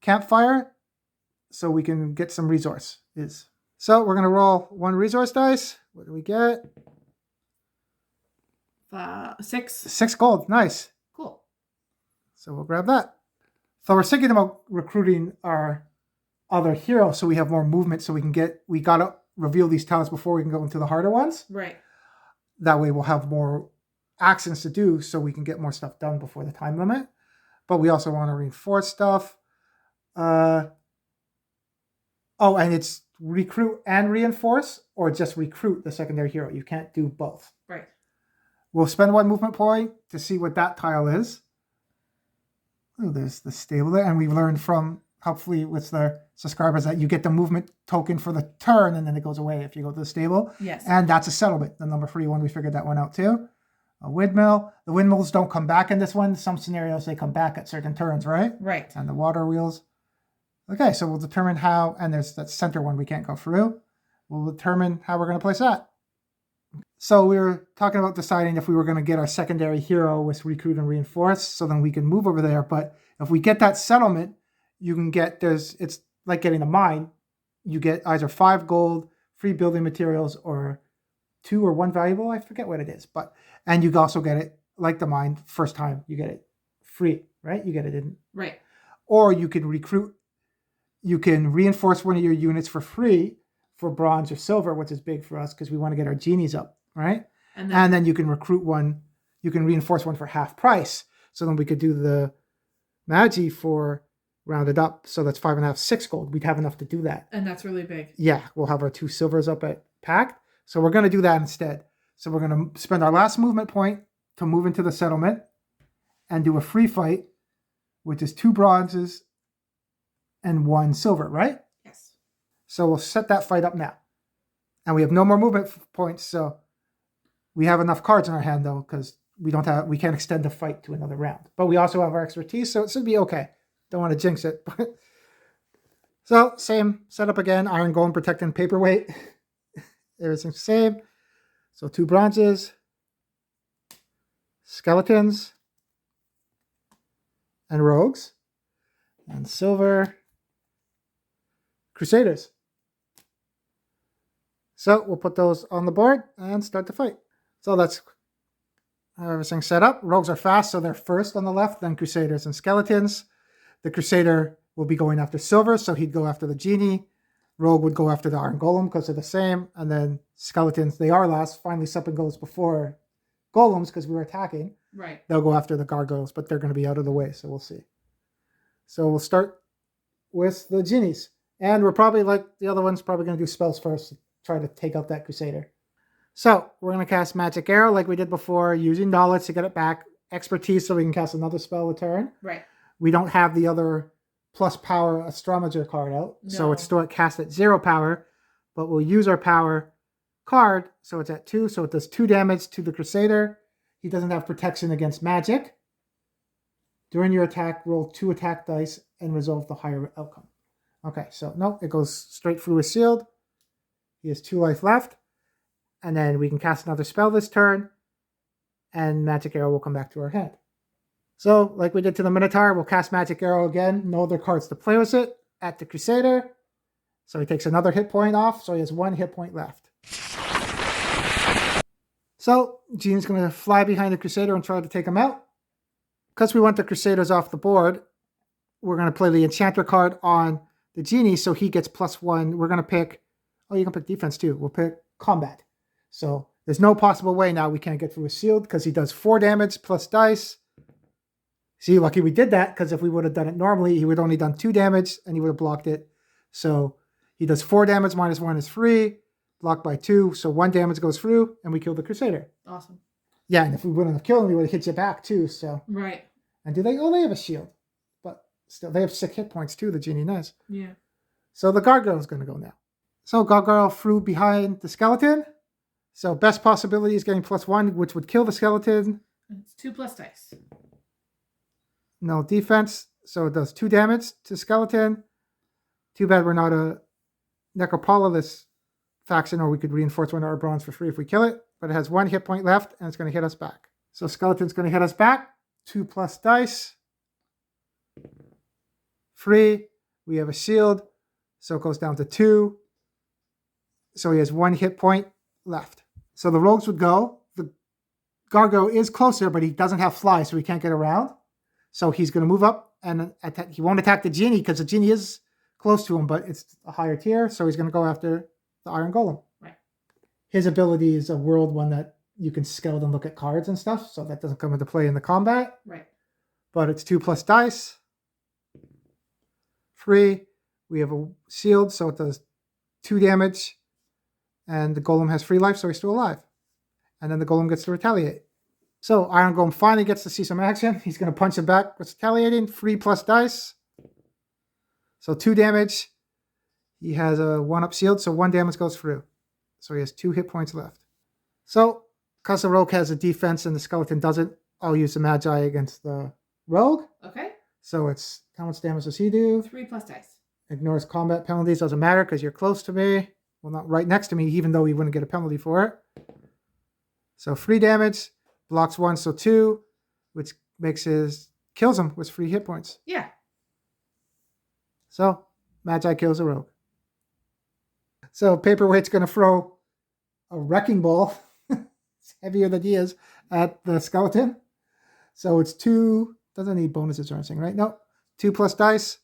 campfire so we can get some resources. So we're gonna roll 1 resource dice. What do we get? 6. 6 gold. Nice. Cool. So we'll grab that. So we're thinking about recruiting our other hero so we have more movement, so we gotta reveal these talents before we can go into the harder ones. Right. That way we'll have more actions to do so we can get more stuff done before the time limit. But we also want to reinforce stuff. And it's recruit and reinforce, or just recruit the secondary hero. You can't do both. Right. We'll spend 1 movement point to see what that tile is. Oh, there's the stable there. And we've learned from, hopefully with the subscribers, that you get the movement token for the turn and then it goes away if you go to the stable. Yes. And that's a settlement. The number 3 one, we figured that one out too. A windmill. The windmills don't come back in this one. Some scenarios they come back at certain turns, right? Right. And the water wheels. Okay, so we'll determine how, and there's that center one we can't go through. We'll determine how we're going to place that. So we were talking about deciding if we were going to get our secondary hero with recruit and reinforce, so then we can move over there. But if we get that settlement, you can get, it's like getting a mine. You get either 5 gold, free building materials, or 2 or 1 valuable. I forget what it is. And you also get it, like the mine, first time you get it free, right? You get it in. Right. Or you can recruit, you can reinforce one of your units for free for bronze or silver, which is big for us because we want to get our genies up, right? And then you can recruit one, you can reinforce one for half price. So then we could do the Magi for rounded up. So that's 5.5, 6 gold. We'd have enough to do that. And that's really big. Yeah, we'll have our 2 silvers up at packed. So we're going to do that instead. So we're going to spend our last movement point to move into the settlement and do a free fight, which is 2 bronzes and 1 silver, right? Yes. So we'll set that fight up now. And we have no more movement points, so we have enough cards in our hand though, because we can't extend the fight to another round. But we also have our expertise, so it should be okay. Don't want to jinx it. So same setup again, Iron Golem protecting paperweight. Everything's the same. So 2 bronzes, skeletons, and rogues, and silver, crusaders. So we'll put those on the board and start the fight. So that's how everything's set up. Rogues are fast, so they're first on the left, then crusaders and skeletons. The crusader will be going after silver, so he'd go after the genie. Rogue would go after the Iron Golem because they're the same. And then skeletons, they are last. Finally, something goes before golems because we were attacking. Right. They'll go after the gargoyles, but they're going to be out of the way, so we'll see. So we'll start with the genies. And we're probably, like the other ones, probably going to do spells first to try to take out that crusader. So we're going to cast Magic Arrow like we did before, using knowledge to get it back. Expertise so we can cast another spell a turn. Right. We don't have the other plus power astrologer card out. No. So it's still cast at 0 power, but we'll use our power card. So it's at 2. So it does 2 damage to the crusader. He doesn't have protection against magic. During your attack, roll 2 attack dice and resolve the higher outcome. Okay, so no, it goes straight through his shield. He has 2 life left. And then we can cast another spell this turn. And Magic Arrow will come back to our hand. So, like we did to the Minotaur, we'll cast Magic Arrow again. No other cards to play with it at the Crusader. So he takes another hit point off, so he has 1 hit point left. So, Gene's going to fly behind the Crusader and try to take him out. Because we want the Crusaders off the board, we're going to play the enchanter card on the genie, so he gets +1. We're going to pick, oh, you can pick defense too. We'll pick combat. So there's no possible way now we can't get through his shield because he does 4 damage plus dice. See, lucky we did that, because if we would have done it normally, he would have only done 2 damage and he would have blocked it. So he does 4 damage, -1 is free, blocked by 2. So 1 damage goes through and we kill the Crusader. Awesome. Yeah, and if we wouldn't have killed him, we would have hit you back too. So Right. And do they? Oh, they have a shield. But still, they have 6 hit points too, the Genie Nez. Yeah. So the Gargoyle is going to go now. So Gargoyle flew behind the skeleton. So best possibility is getting +1, which would kill the skeleton. It's 2 plus dice. No defense, so it does 2 damage to skeleton. Too bad we're not a Necropolis faction, or we could reinforce 1 of our bronze for free if we kill it. But it has 1 hit point left, and it's going to hit us back. So skeleton's going to hit us back. 2 plus dice. Free. We have a shield, so it goes down to 2. So he has 1 hit point left. So the rogues would go. The Gargoyle is closer, but he doesn't have fly, so he can't get around. So he's going to move up and attack. He won't attack the Genie because the Genie is close to him, but it's a higher tier. So he's going to go after the Iron Golem. Right. His ability is a world one that you can scout and look at cards and stuff. So that doesn't come into play in the combat. Right. But it's 2 plus dice. Free. We have a shield, so it does 2 damage. And the Golem has free life, so he's still alive. And then the Golem gets to retaliate. So Iron Golem finally gets to see some action. He's going to punch him back with retaliating. 3 plus dice. So 2 damage. He has a 1-up shield, so 1 damage goes through. So he has 2 hit points left. So, because the Rogue has a defense and the Skeleton doesn't, I'll use the Magi against the Rogue. Okay. So it's, how much damage does he do? 3 plus dice. Ignores combat penalties. Doesn't matter because you're close to me. Well, not right next to me, even though he wouldn't get a penalty for it. So 3 damage. Blocks 1, so 2. Which makes kills him with 3 hit points. Yeah. So, Magi kills a Rogue. So, Paperweight's going to throw a wrecking ball, it's heavier than he is, at the skeleton. So, it's 2, doesn't need bonuses or anything, right? No, 2 plus dice.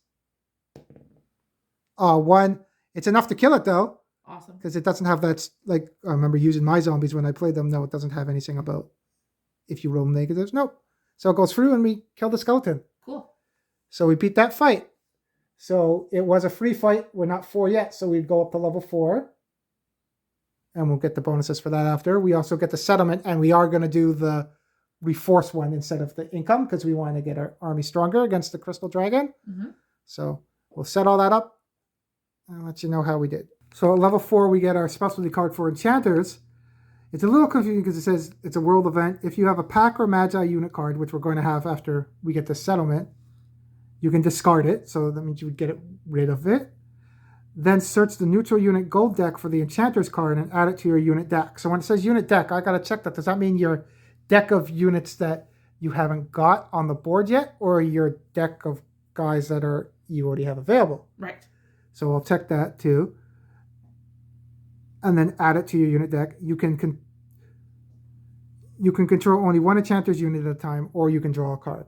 1. It's enough to kill it, though. Awesome. Because it doesn't have that, like, I remember using my zombies when I played them. No, it doesn't have anything about if you roll negatives. Nope. So, it goes through and we kill the skeleton. Cool. So, we beat that fight. So it was a free fight. We're not 4 yet, so we'd go up to level 4. And we'll get the bonuses for that after. We also get the settlement, and we are going to do the reforce one instead of the income because we want to get our army stronger against the Crystal Dragon. Mm-hmm. So we'll set all that up and let you know how we did. So at level 4, we get our specialty card for enchanters. It's a little confusing because it says it's a world event. If you have a pack or Magi unit card, which we're going to have after we get the settlement, you can discard it, so that means you would get rid of it. Then search the neutral unit gold deck for the Enchanter's card and add it to your unit deck. So when it says unit deck, I got to check that. Does that mean your deck of units that you haven't got on the board yet, or your deck of guys that you already have available? Right. So I'll check that too. And then add it to your unit deck. You can control only 1 Enchanter's unit at a time, or you can draw a card.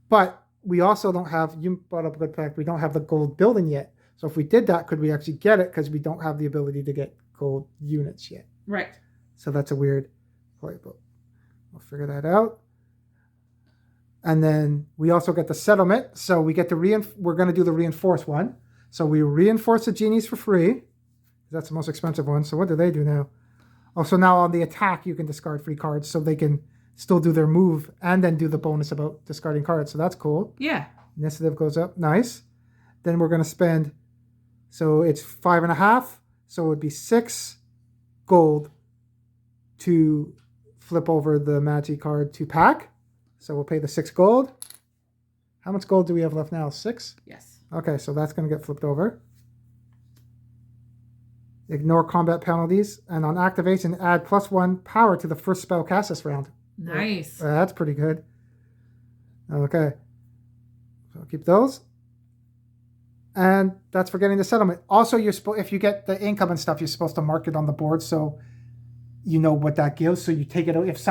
But we also don't have, you brought up a good fact, we don't have the gold building yet. So if we did that, could we actually get it? Because we don't have the ability to get gold units yet. Right. So that's a weird play, but we'll figure that out. And then we also get the settlement. So we get we're going to do the reinforce one. So we reinforce the genies for free. That's the most expensive one. So what do they do now? Oh, so now on the attack, you can discard free cards so they can still do their move and then do the bonus about discarding cards. So that's cool. Yeah. Initiative goes up. Nice. Then we're going to spend, so it's 5.5. So it would be 6 gold to flip over the Magi card to pack. So we'll pay the 6 gold. How much gold do we have left now? 6? Yes. Okay, so that's going to get flipped over. Ignore combat penalties. And on activation, add +1 power to the first spell cast this round. Nice. That's pretty good. Okay. So I'll keep those. And that's for getting the settlement. Also, if you get the income and stuff, you're supposed to mark it on the board so you know what that gives. So you take it. If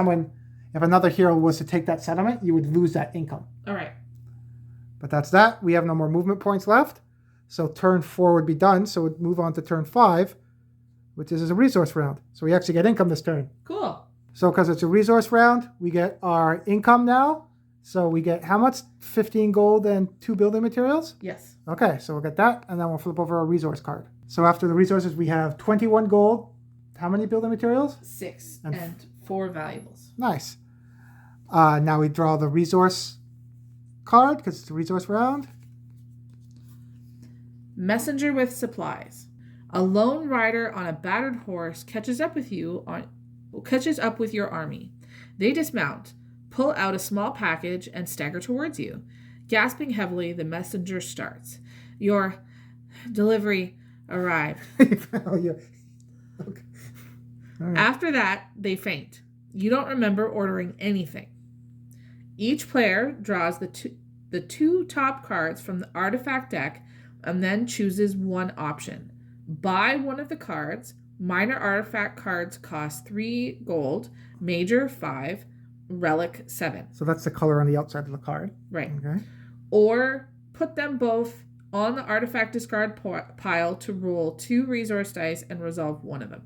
another hero was to take that settlement, you would lose that income. All right. But that's that. We have no more movement points left. So turn 4 would be done. So we'd move on to turn 5, which is a resource round. So we actually get income this turn. Cool. So because it's a resource round, we get our income now. So we get how much? 15 gold and 2 building materials? Yes. Okay, so we'll get that, and then we'll flip over our resource card. So after the resources, we have 21 gold. How many building materials? 6 and 4 valuables. Nice. Now we draw the resource card because it's a resource round. Messenger with supplies. A lone rider on a battered horse catches up with your army. They dismount, pull out a small package, and stagger towards you. Gasping heavily, the messenger starts. Your delivery arrived. Oh, yeah. Okay. Right. After that, they faint. You don't remember ordering anything. Each player draws the two top cards from the artifact deck and then chooses one option. Buy one of the cards. Minor artifact cards cost 3 gold, major 5, relic 7. So that's the color on the outside of the card. Right. Okay. Or put them both on the artifact discard pile to roll 2 resource dice and resolve one of them.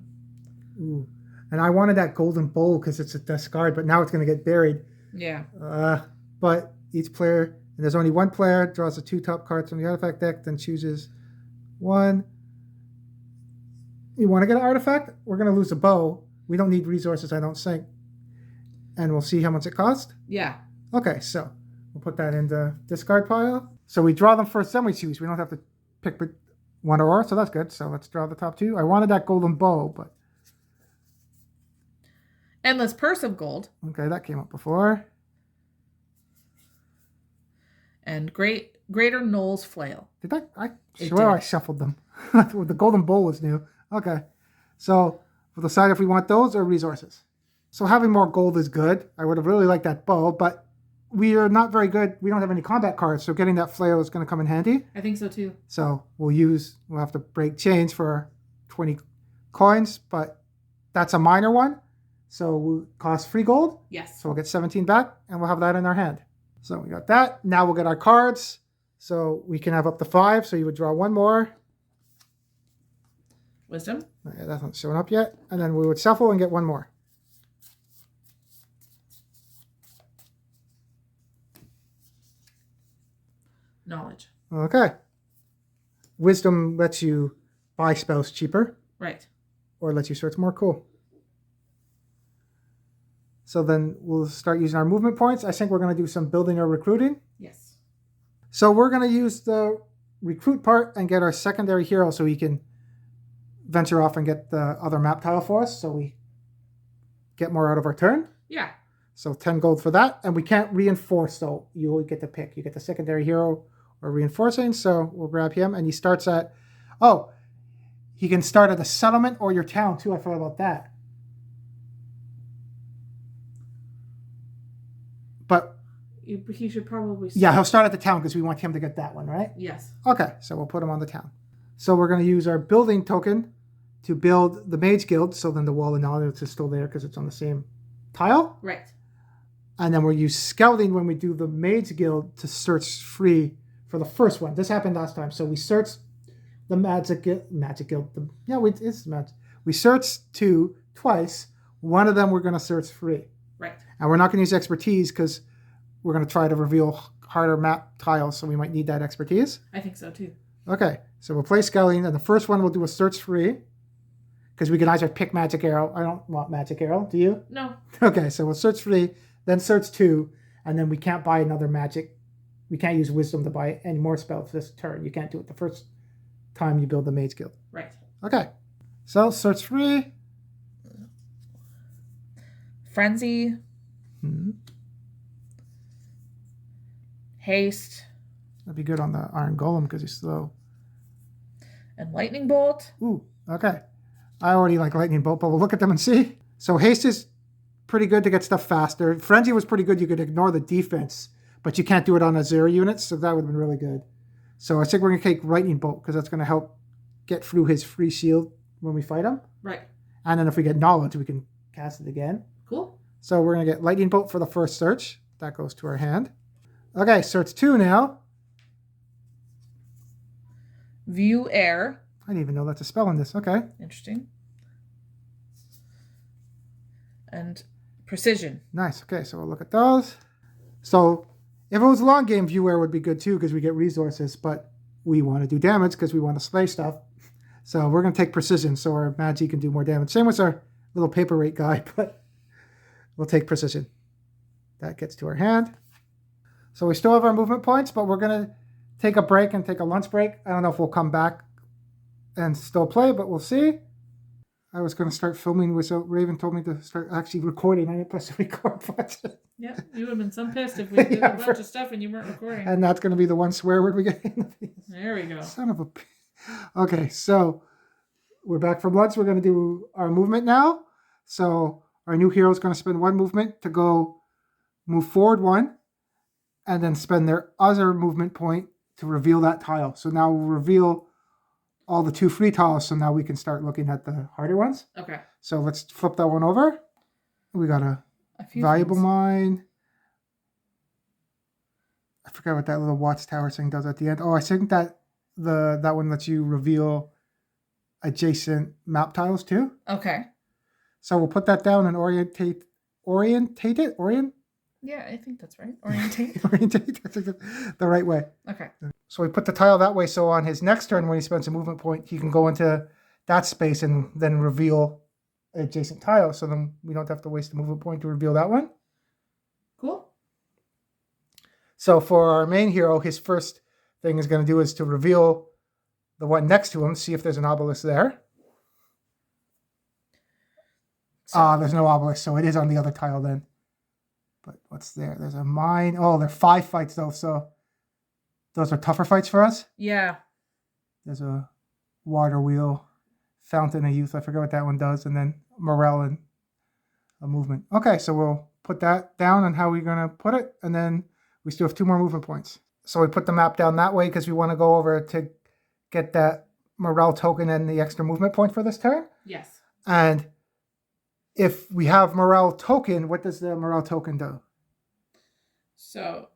Ooh. And I wanted that golden bowl because it's a discard, but now it's going to get buried. Yeah. But each player, and there's only one player, draws the 2 top cards from the artifact deck, then chooses one. You want to get an artifact? We're going to lose a bow. We don't need resources, I don't think. And we'll see how much it costs. Yeah. Okay, so we'll put that in the discard pile. So we draw them first, then we choose. We don't have to pick one or, so that's good. So let's draw the top 2. I wanted that golden bow, but... Endless purse of gold. Okay, that came up before. And greater Knoll's flail. Did I swear I shuffled them. The golden bowl was new. Okay. So we'll decide if we want those or resources. So having more gold is good. I would have really liked that bow, but we are not very good. We don't have any combat cards, so getting that flail is going to come in handy. I think so too. So we'll have to break change for 20 coins, but that's a minor one. So we'll cost 3 gold. Yes. So we'll get 17 back, and we'll have that in our hand. So we got that. Now we'll get our cards. So we can have up to 5. So you would draw one more. Wisdom. Okay, that's not showing up yet. And then we would shuffle and get one more. Knowledge. Okay. Wisdom lets you buy spells cheaper. Right. Or lets you search more. Cool. So then we'll start using our movement points. I think we're going to do some building or recruiting. Yes. So we're going to use the recruit part and get our secondary hero so he can venture off and get the other map tile for us so we get more out of our turn. Yeah. So 10 gold for that. And we can't reinforce, so you get to pick. You get the secondary hero or reinforcing. So we'll grab him. And he starts at... Oh, he can start at the settlement or your town too. I forgot about that. But... He should probably start. Yeah, he'll start at the town because we want him to get that one, right? Yes. Okay, so we'll put him on the town. So we're going to use our building token to build the Mage Guild. So then the wall of knowledge is still there because it's on the same tile. Right. And then we'll use scouting when we do the Mage Guild to search free for the first one. This happened last time. So we searched the Magic Guild. It's magic. We searched 2 twice. One of them we're going to search free. Right. And we're not going to use expertise because we're going to try to reveal harder map tiles, so we might need that expertise. I think so too. Okay, so we'll play scouting, and the first one we'll do a search free because we can either pick Magic Arrow. I don't want Magic Arrow. Do you? No. Okay, so we'll search free, then search 2, and then we can't buy another magic. We can't use Wisdom to buy any more spells this turn. You can't do it the first time you build the Mage Guild. Right. Okay, so search free. Frenzy. Mm-hmm. Haste. That'd be good on the Iron Golem because he's slow. And Lightning Bolt. Ooh, okay. I already like Lightning Bolt, but we'll look at them and see. So Haste is pretty good to get stuff faster. Frenzy was pretty good. You could ignore the defense, but you can't do it on a 0 unit, so that would have been really good. So I think we're going to take Lightning Bolt because that's going to help get through his free shield when we fight him. Right. And then if we get Knowledge, we can cast it again. Cool. So we're going to get Lightning Bolt for the first search. That goes to our hand. Okay, search 2 now. View air. I didn't even know that's a spell in this. Okay. Interesting. And precision. Nice. Okay, so we'll look at those. So if it was a long game, view air would be good too because we get resources, but we want to do damage because we want to slay stuff. So we're going to take precision so our Magi can do more damage. Same with our little paperweight guy, but we'll take precision. That gets to our hand. So we still have our movement points, but we're going to take a break and take a lunch break. I don't know if we'll come back and still play, but we'll see. I was going to start filming without Raven told me to start actually recording. I didn't press the record button. Yeah, you would have been some pissed if we did a bunch of stuff and you weren't recording. And that's going to be the one swear word we get in the video. There we go. Son of a... Okay, so we're back from lunch. We're going to do our movement now. So our new hero is going to spend one movement to go move forward one, and then spend their other movement point to reveal that tile. So now we'll reveal all the 2 free tiles, so now we can start looking at the harder ones. Okay. So let's flip that one over. We got a few valuable things. mine. I forgot what that little watchtower thing does at the end. Oh, I think that that one lets you reveal adjacent map tiles too. Okay. So we'll put that down and orientate it. Yeah, I think that's right. Orientate. Orientate the right way. Okay. So we put the tile that way, so on his next turn when he spends a movement point, he can go into that space and then reveal adjacent tile. So then we don't have to waste a movement point to reveal that one. Cool. So for our main hero, his first thing is going to do is to reveal the one next to him, see if there's an obelisk there. There's no obelisk, so it is on the other tile then. But what's there? There's a mine. Oh, there are 5 fights though, so those are tougher fights for us. Yeah. There's a water wheel, fountain of youth. I forget what that one does, and then morale and a movement. Okay, so we'll put that down on how we're going to put it, and then we still have 2 more movement points. So we put the map down that way because we want to go over to get that morale token and the extra movement point for this turn. Yes. And if we have morale token, what does the morale token do? So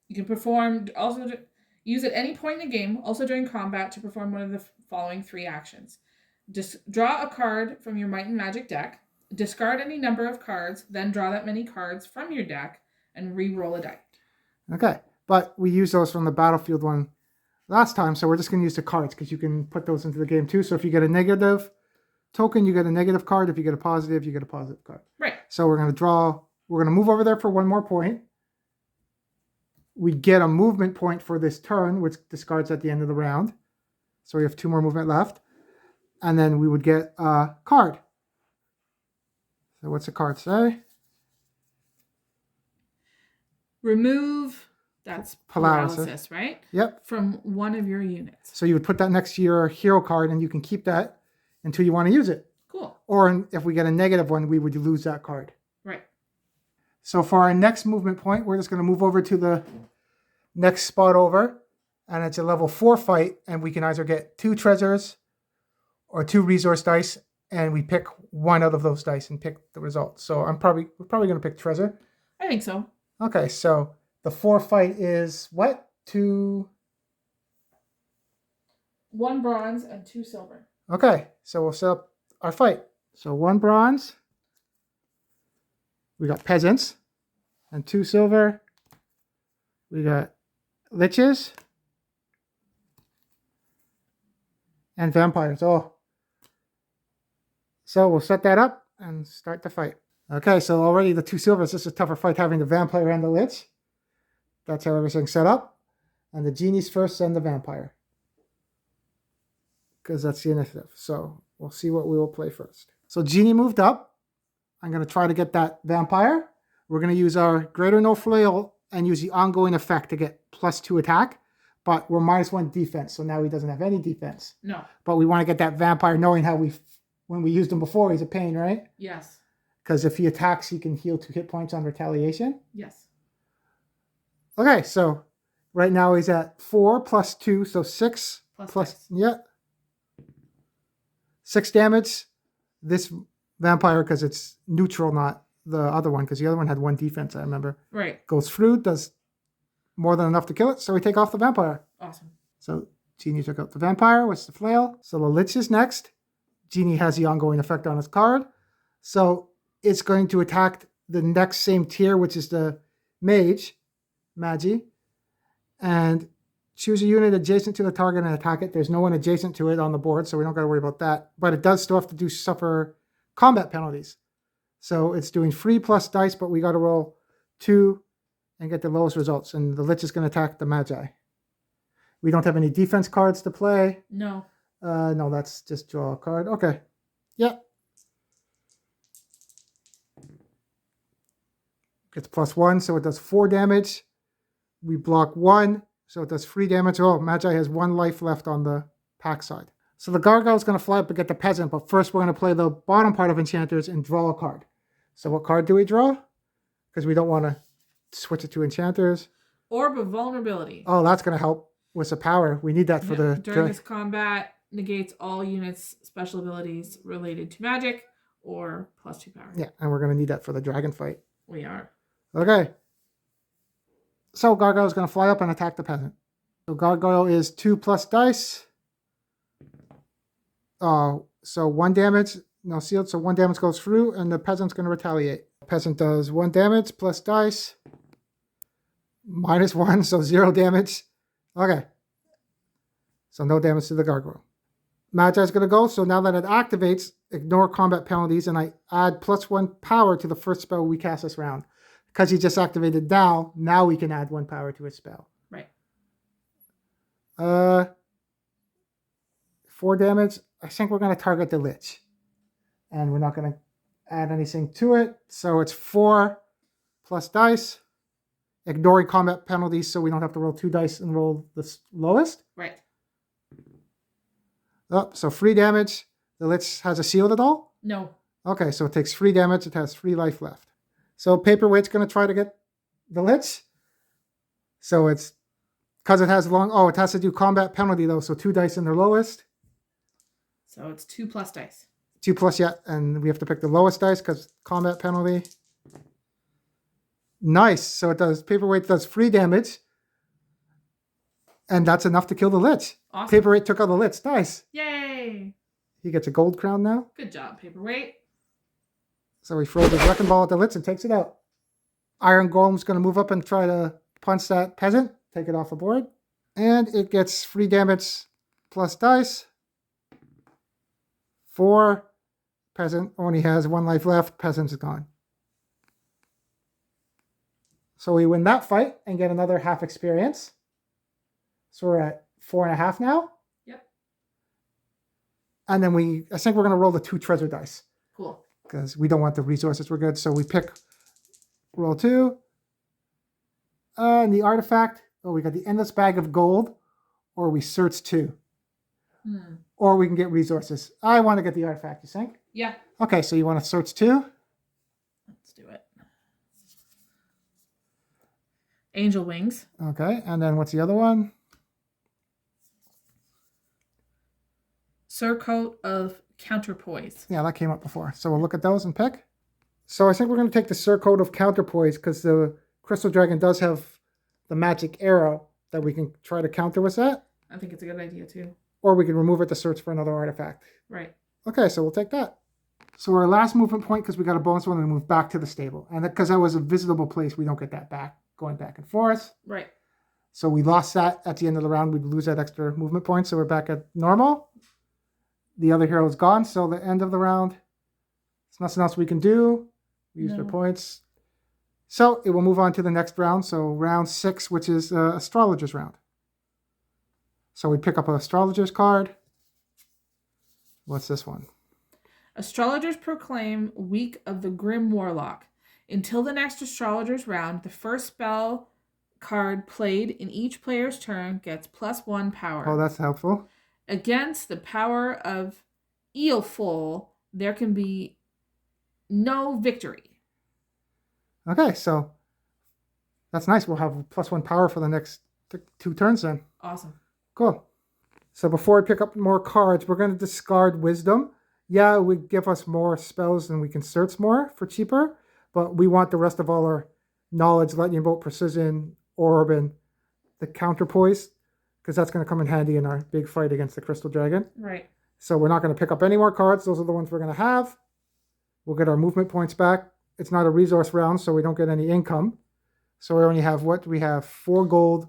you can perform use at any point in the game, also during combat, to perform one of the following 3 actions. Draw a card from your Might and Magic deck, discard any number of cards, then draw that many cards from your deck, and re-roll a die. Okay, but we used those from the battlefield one last time, so we're just going to use the cards because you can put those into the game too. So if you get a negative token, you get a negative card. If you get a positive, you get a positive card. Right. So we're going to move over there for 1 more point. We get a movement point for this turn, which discards at the end of the round. So we have 2 more movement left. And then we would get a card. So what's the card say? Remove, that's paralysis, right? Yep. From one of your units. So you would put that next to your hero card, and you can keep that until you want to use it. Cool. Or if we get a negative one, we would lose that card. Right. So for our next movement point, we're just going to move over to the next spot over, and it's a level 4 fight, and we can either get 2 treasures or 2 resource dice, and we pick one out of those dice and pick the result. So we're probably going to pick treasure. I think so. Okay, so the 4 fight is what? 2... 1 bronze and 2 silver. Okay, so we'll set up our fight. So 1 bronze. We got peasants. And 2 silver. We got liches. And vampires. Oh. So we'll set that up and start the fight. Okay, so already the 2 silvers. This is a tougher fight having the vampire and the lich. That's how everything's set up. And the genies first and the vampire. Because that's the initiative. So we'll see what we will play first. So Genie moved up. I'm going to try to get that vampire. We're going to use our Greater No Flail and use the ongoing effect to get +2 attack. But we're -1 defense, so now he doesn't have any defense. No. But we want to get that vampire knowing how when we used him before, he's a pain, right? Yes. Because if he attacks, he can heal 2 hit points on retaliation. Yes. Okay, so right now he's at 4 + 2, so 6 plus yeah. 6 damage. This vampire, because it's neutral, not the other one, because the other one had 1 defense, I remember. Right. Goes through, does more than enough to kill it, so we take off the vampire. Awesome. So Genie took out the vampire. What's the flail? So the Lich is next. Genie has the ongoing effect on his card. So it's going to attack the next same tier, which is the Magi. And choose a unit adjacent to the target and attack it. There's no one adjacent to it on the board, so we don't got to worry about that. But it does still have to suffer combat penalties. So it's doing free plus dice, but we got to roll 2 and get the lowest results. And the Lich is going to attack the Magi. We don't have any defense cards to play. No. No, that's just draw a card. Okay. Yep. Gets +1, so it does 4 damage. We block 1, so it does 3 damage. Oh, Magi has 1 life left on the pack side. So the Gargoyle is going to fly up and get the Peasant, but first we're going to play the bottom part of Enchanters and draw a card. So what card do we draw? Because we don't want to switch it to Enchanters. Orb of Vulnerability. Oh, that's going to help with the power. We need that for the... During this combat, negates all units' special abilities related to magic or +2 power. Yeah, and we're going to need that for the dragon fight. We are. Okay. So Gargoyle is going to fly up and attack the Peasant. So Gargoyle is 2 plus dice. So 1 damage, no sealed, so 1 damage goes through, and the Peasant's going to retaliate. Peasant does 1 damage plus dice. -1, so 0 damage. Okay. So no damage to the Gargoyle. Magi's going to go, so now that it activates, ignore combat penalties, and I add +1 power to the first spell we cast this round. Because he just activated now we can add 1 power to his spell. Right. 4 damage. I think we're going to target the Lich. And we're not going to add anything to it. So it's 4 plus dice. Ignoring combat penalties so we don't have to roll 2 dice and roll the lowest. Right. Oh, so 3 damage. The Lich has a shield at all? No. Okay, so it takes 3 damage. It has 3 life left. So Paperweight's going to try to get the Lich. So it's, because it has it has to do combat penalty though, so 2 dice in their lowest. So it's 2 plus dice. 2 plus, yeah, and we have to pick the lowest dice because combat penalty. Nice, so it does, Paperweight does 3 damage. And that's enough to kill the Lich. Awesome. Paperweight took out the Lich, nice. Yay! He gets a gold crown now. Good job, Paperweight. So he throws his wrecking ball at the Lich and takes it out. Iron Golem's going to move up and try to punch that Peasant. Take it off the board. And it gets 3 damage plus dice. 4. Peasant only has 1 life left. Peasant is gone. So we win that fight and get another half experience. So we're at 4.5 now. Yep. And then I think we're going to roll the 2 treasure dice. Cool. Because we don't want the resources. We're good. So we pick roll 2. And the artifact. Oh, we got the endless bag of gold. Or we search 2. Or we can get resources. I want to get the artifact, you think? Yeah. Okay, so you want to search 2? Let's do it. Angel Wings. Okay, and then what's the other one? Surcoat of Counterpoise. Yeah, that came up before. So we'll look at those and pick. So I think we're going to take the Surcoat of Counterpoise because the Crystal Dragon does have the magic arrow that we can try to counter with that. I think it's a good idea too. Or we can remove it to search for another artifact. Right. Okay, so we'll take that. So our last movement point, because we got a bonus one, we move back to the stable. And because that was a visitable place, we don't get that back, going back and forth. Right. So we lost that at the end of the round. We'd lose that extra movement point. So we're back at normal. The other hero is gone. So the end of the round, there's nothing else we can do. We used our points. So it will move on to the next round. So round 6, which is Astrologer's round. So we pick up an Astrologer's card. What's this one? Astrologers proclaim Week of the Grim Warlock. Until the next Astrologer's round, the first spell card played in each player's turn gets +1 power. Oh, that's helpful. Against the power of Eolful, there can be no victory. Okay, so that's nice. We'll have +1 power for the next 2 turns then. Awesome. Cool. So before we pick up more cards, we're going to discard Wisdom. Yeah, it would give us more spells and we can search more for cheaper, but we want the rest of all our knowledge, lightning bolt, precision, orb, and the counterpoise, because that's going to come in handy in our big fight against the Crystal Dragon. Right. So we're not going to pick up any more cards. Those are the ones we're going to have. We'll get our movement points back. It's not a resource round, so we don't get any income. So we only have what? We have 4 gold.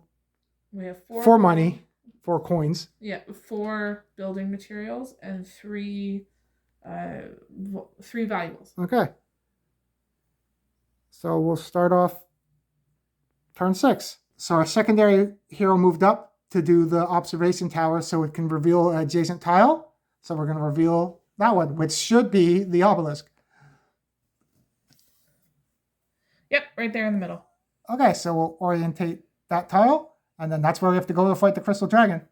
We have 4 money, 4 coins. Yeah, 4 building materials and 3 valuables. Okay. So we'll start off turn 6. So our secondary hero moved up to do the observation tower so it can reveal an adjacent tile. So we're going to reveal that one, which should be the obelisk. Yep, right there in the middle. Okay, so we'll orientate that tile, and then that's where we have to go to fight the Crystal Dragon.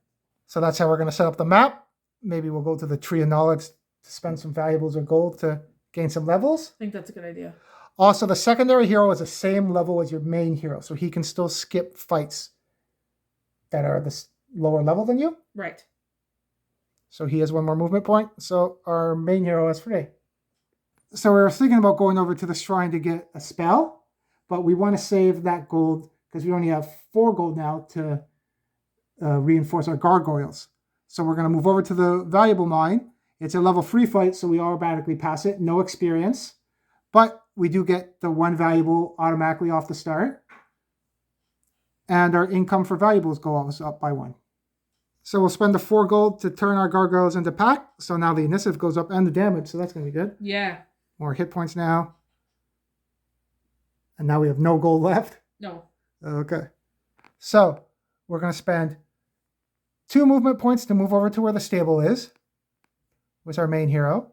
So that's how we're going to set up the map. Maybe we'll go to the Tree of Knowledge to spend some valuables or gold to gain some levels. I think that's a good idea. Also, the secondary hero is the same level as your main hero, so he can still skip fights that are this lower level than you. Right. So he has 1 more movement point. So our main hero has 3. So we were thinking about going over to the shrine to get a spell, but we want to save that gold because we only have 4 gold now to reinforce our gargoyles. So we're going to move over to the valuable mine. It's a level 3 fight, so we automatically pass it. No experience. But we do get the 1 valuable automatically off the start. And our income for valuables goes up by 1. So we'll spend the 4 gold to turn our gargoyles into pack. So now the initiative goes up and the damage. So that's going to be good. Yeah. More hit points now. And now we have no gold left. No. Okay. So we're going to spend 2 movement points to move over to where the stable is, with our main hero,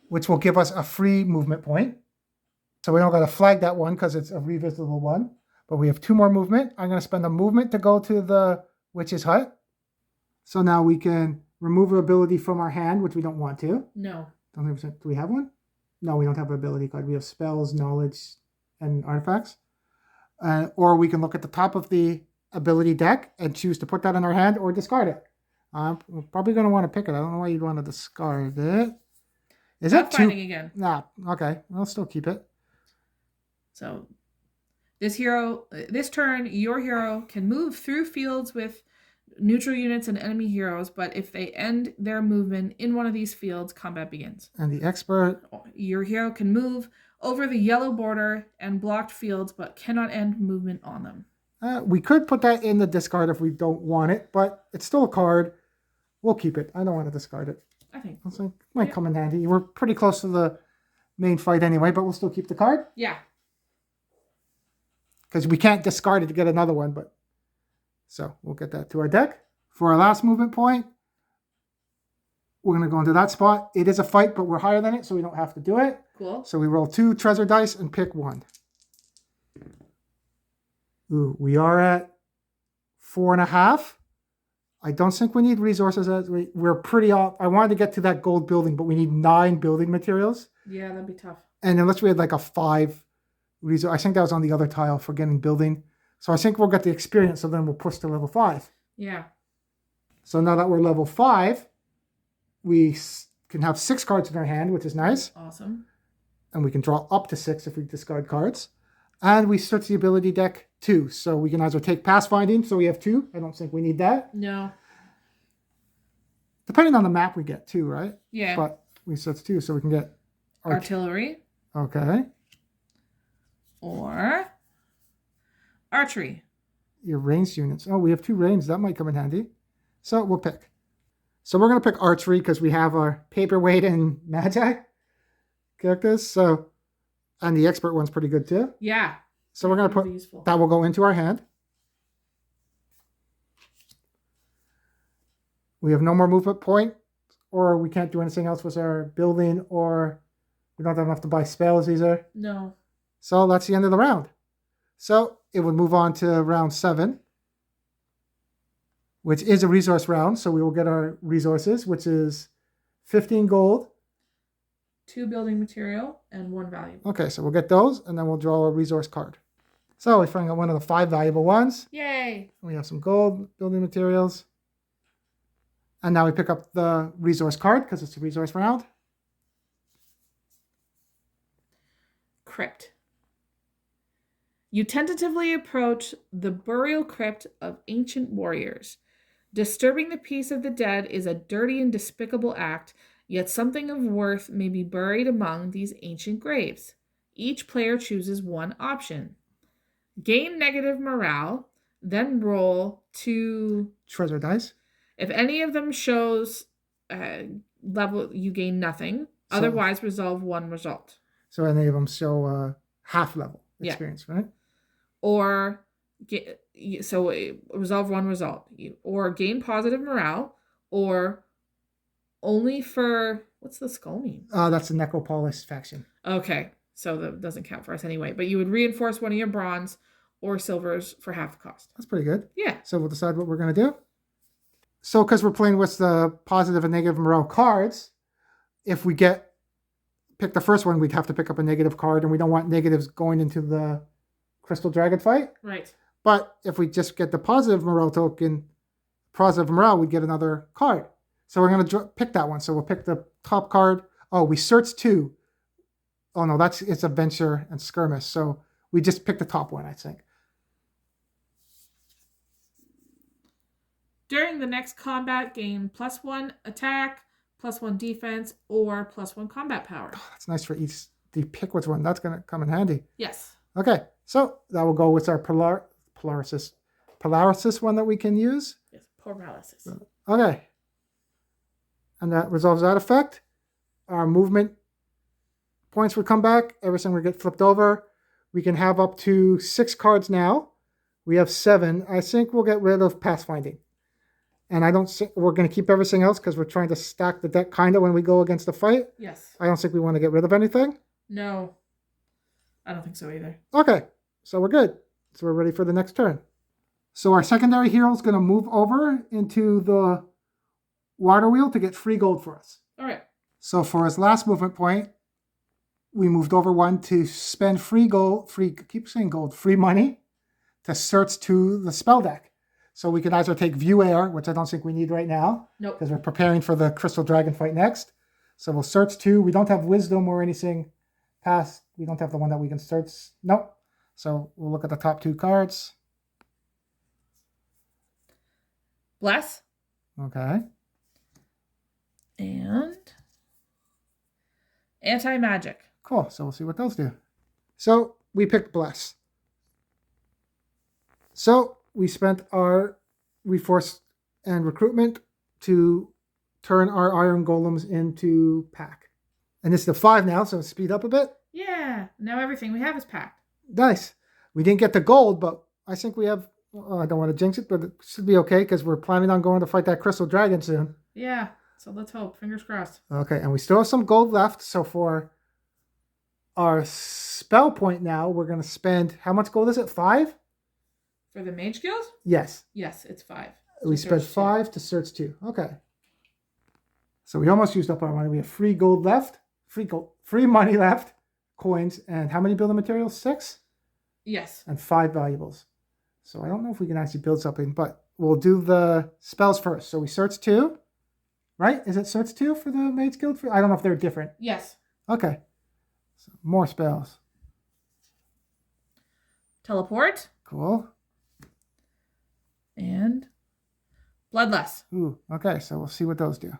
which will give us a free movement point. So we don't got to flag that one because it's a revisitable one. But we have 2 more movement. I'm going to spend a movement to go to the Witch's Hut. So now we can remove an ability from our hand, which we don't want to. No. Do we have one? No, we don't have an ability card. We have spells, knowledge, and artifacts. Or we can look at the top of the ability deck and choose to put that in our hand or discard it. We're probably going to want to pick it. I don't know why you'd want to discard it. Is it finding again? Nah, okay. I'll still keep it. So this turn, your hero can move through fields with neutral units and enemy heroes, but if they end their movement in one of these fields, combat begins. And the expert. Your hero can move over the yellow border and blocked fields, but cannot end movement on them. We could put that in the discard if we don't want it, but it's still a card. We'll keep it. I don't want to discard it. I think. It might come in handy. We're pretty close to the main fight anyway, but we'll still keep the card. Yeah. Because we can't discard it to get another one, but so we'll get that to our deck. For our last movement point, we're going to go into that spot. It is a fight, but we're higher than it, so we don't have to do it. Cool. So we roll 2 treasure dice and pick 1. Ooh, we are at 4.5. I don't think we need resources. We're pretty off. I wanted to get to that gold building, but we need 9 building materials. Yeah, that'd be tough. And unless we had like a 5 resource, I think that was on the other tile for getting building. So I think we'll get the experience, so then we'll push to level 5. Yeah. So now that we're level 5, we can have 6 cards in our hand, which is nice. Awesome. And we can draw up to 6 if we discard cards. And we switch the ability deck 2. So we can either take Pathfinding, so we have 2. I don't think we need that. No. Depending on the map, we get 2, right? Yeah. But we switch 2, so we can get artillery. Okay. Or archery. Your ranged units. Oh, we have 2 ranged. That might come in handy. So we'll pick. So we're going to pick archery because we have our paperweight and magi characters. So, and the expert one's pretty good too. Yeah. So we're going to put, that will go into our hand. We have no more movement point, or we can't do anything else with our building, or we don't have enough to buy spells either. No. So that's the end of the round. So it would move on to round 7, which is a resource round. So we will get our resources, which is 15 gold. 2 building material and 1 valuable. Okay, so we'll get those, and then we'll draw a resource card. So we finally got one of the 5 valuable ones. Yay! We have some gold, building materials. And now we pick up the resource card because it's a resource round. Crypt. You tentatively approach the burial crypt of ancient warriors. Disturbing the peace of the dead is a dirty and despicable act, yet something of worth may be buried among these ancient graves. Each player chooses one option. Gain negative morale, then roll 2 treasure dice. If any of them shows level, you gain nothing. Otherwise, resolve 1 result. So any of them show half level experience, right? Or resolve 1 result. Or gain positive morale, or only for, what's the skull mean? That's the Necropolis faction. Okay, so that doesn't count for us anyway. But you would reinforce one of your bronze or silvers for half the cost. That's pretty good. Yeah. So we'll decide what we're going to do. So because we're playing with the positive and negative morale cards, if we pick the first one, we'd have to pick up a negative card, and we don't want negatives going into the Crystal Dragon fight. Right. But if we just get the positive morale token, positive morale, we'd get another card. So we're going to pick that one. So we'll pick the top card. Oh, we search 2. Oh, no, it's adventure and skirmish. So we just pick the top one, I think. During the next combat, gain +1 attack, +1 defense, or +1 combat power. Oh, that's nice for each. You pick which one. That's going to come in handy. Yes. Okay, so that will go with our Polaris one that we can use. Yes, paralysis. Okay. And that resolves that effect. Our movement points would come back. Everything would get flipped over. We can have up to 6 cards now. We have 7. I think we'll get rid of Pathfinding. And I don't think we're going to keep everything else because we're trying to stack the deck kind of when we go against the fight. Yes. I don't think we want to get rid of anything. No. I don't think so either. Okay, so we're good. So we're ready for the next turn. So our secondary hero is going to move over into the water wheel to get free gold for us. All right. So for his last movement point, we moved over 1 to spend free money to search to the spell deck. So we could either take View Air, which I don't think we need right now. Nope. Because we're preparing for the Crystal Dragon fight next. So we'll search 2. We don't have Wisdom or anything past. We don't have the one that we can search. Nope. So we'll look at the top 2 cards. Bless. Okay. And anti-magic. Cool. So we'll see what those do. So we picked Bless. So we spent our reforce and recruitment to turn our iron golems into pack. And this is the 5 now, so speed up a bit. Yeah. Now everything we have is packed. Nice. We didn't get the gold, but I think we have, I don't want to jinx it, but it should be okay because we're planning on going to fight that Crystal Dragon soon. Yeah. So let's hope. Fingers crossed. Okay, and we still have some gold left. So for our spell point now, we're going to spend, how much gold is it? 5? For the Mage Guild? Yes. Yes, it's 5. We spent 5 to search 2. Okay. So we almost used up our money. We have free gold left, free money left, coins, and how many building materials? 6? Yes. And 5 valuables. So I don't know if we can actually build something, but we'll do the spells first. So we search 2, right? Is it search 2 for the Mage Guild? I don't know if they're different. Yes. Okay. So more spells. Teleport. Cool. And Bloodlust. Ooh, okay, so we'll see what those do.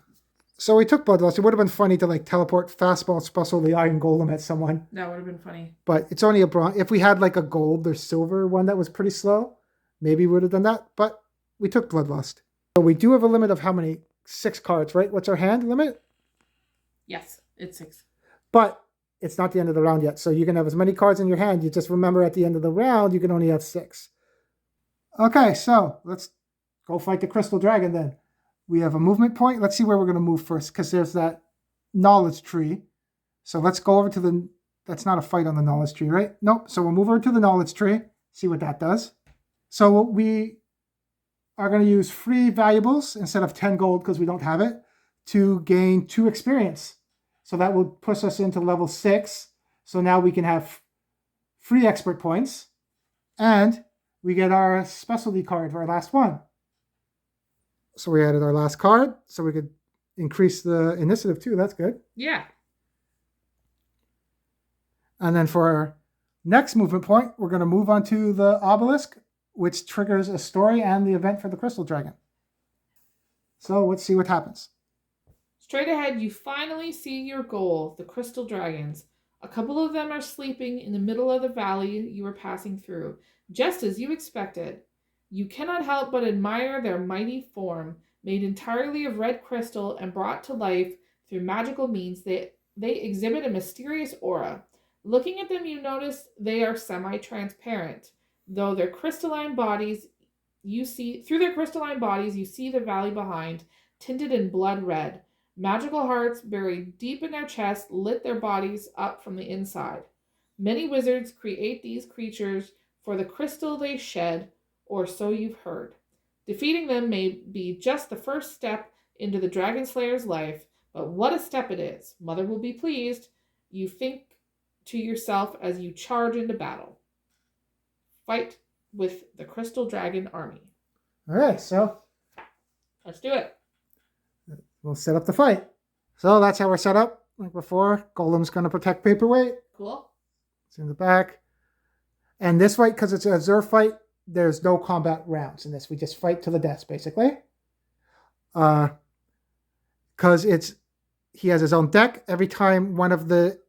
So we took Bloodlust. It would have been funny to teleport fastball special the Iron Golem at someone. That would have been funny. But it's only a bronze. If we had a gold or silver one that was pretty slow, maybe we would have done that. But we took Bloodlust. So we do have a limit of how many? 6 cards, right? What's our hand limit? Yes, it's 6. But it's not the end of the round yet. So you can have as many cards in your hand. You just remember at the end of the round, you can only have 6. Okay, so let's go fight the Crystal Dragon then. We have a movement point. Let's see where we're going to move first because there's that knowledge tree. So let's go over to that's not a fight on the knowledge tree, right? Nope. So we'll move over to the knowledge tree, see what that does. So we are going to use free valuables instead of 10 gold because we don't have it to gain 2 experience. So that will push us into level 6. So now we can have free expert points and we get our specialty card for our last one. So we added our last card so we could increase the initiative too. That's good. Yeah. And then for our Next movement point, we're going to move on to the obelisk, which triggers a story and the event for the crystal dragon. So let's see what happens. Straight ahead, you finally see your goal, the crystal dragons. A couple of them are sleeping in the middle of the valley you were passing through, just as you expected. You cannot help but admire their mighty form, made entirely of red crystal and brought to life through magical means. They exhibit a mysterious aura. Looking at them, you notice they are semi-transparent. Though their crystalline bodies, you see the valley behind, tinted in blood red. Magical hearts buried deep in their chests lit their bodies up from the inside. Many wizards create these creatures for the crystal they shed, or so you've heard. Defeating them may be just the first step into the Dragon Slayer's life, but what a step it is. Mother will be pleased, you think to yourself as you charge into battle. Fight with the Crystal Dragon army. All right, so Let's do it. we'll set up the fight. So that's how we're set up. Like before, Golem's going to protect Paperweight. Cool. It's in the back. And this fight, because it's a Zerg fight, there's no combat rounds in this. We just fight to the death, basically. Because he has his own deck. Every time one of the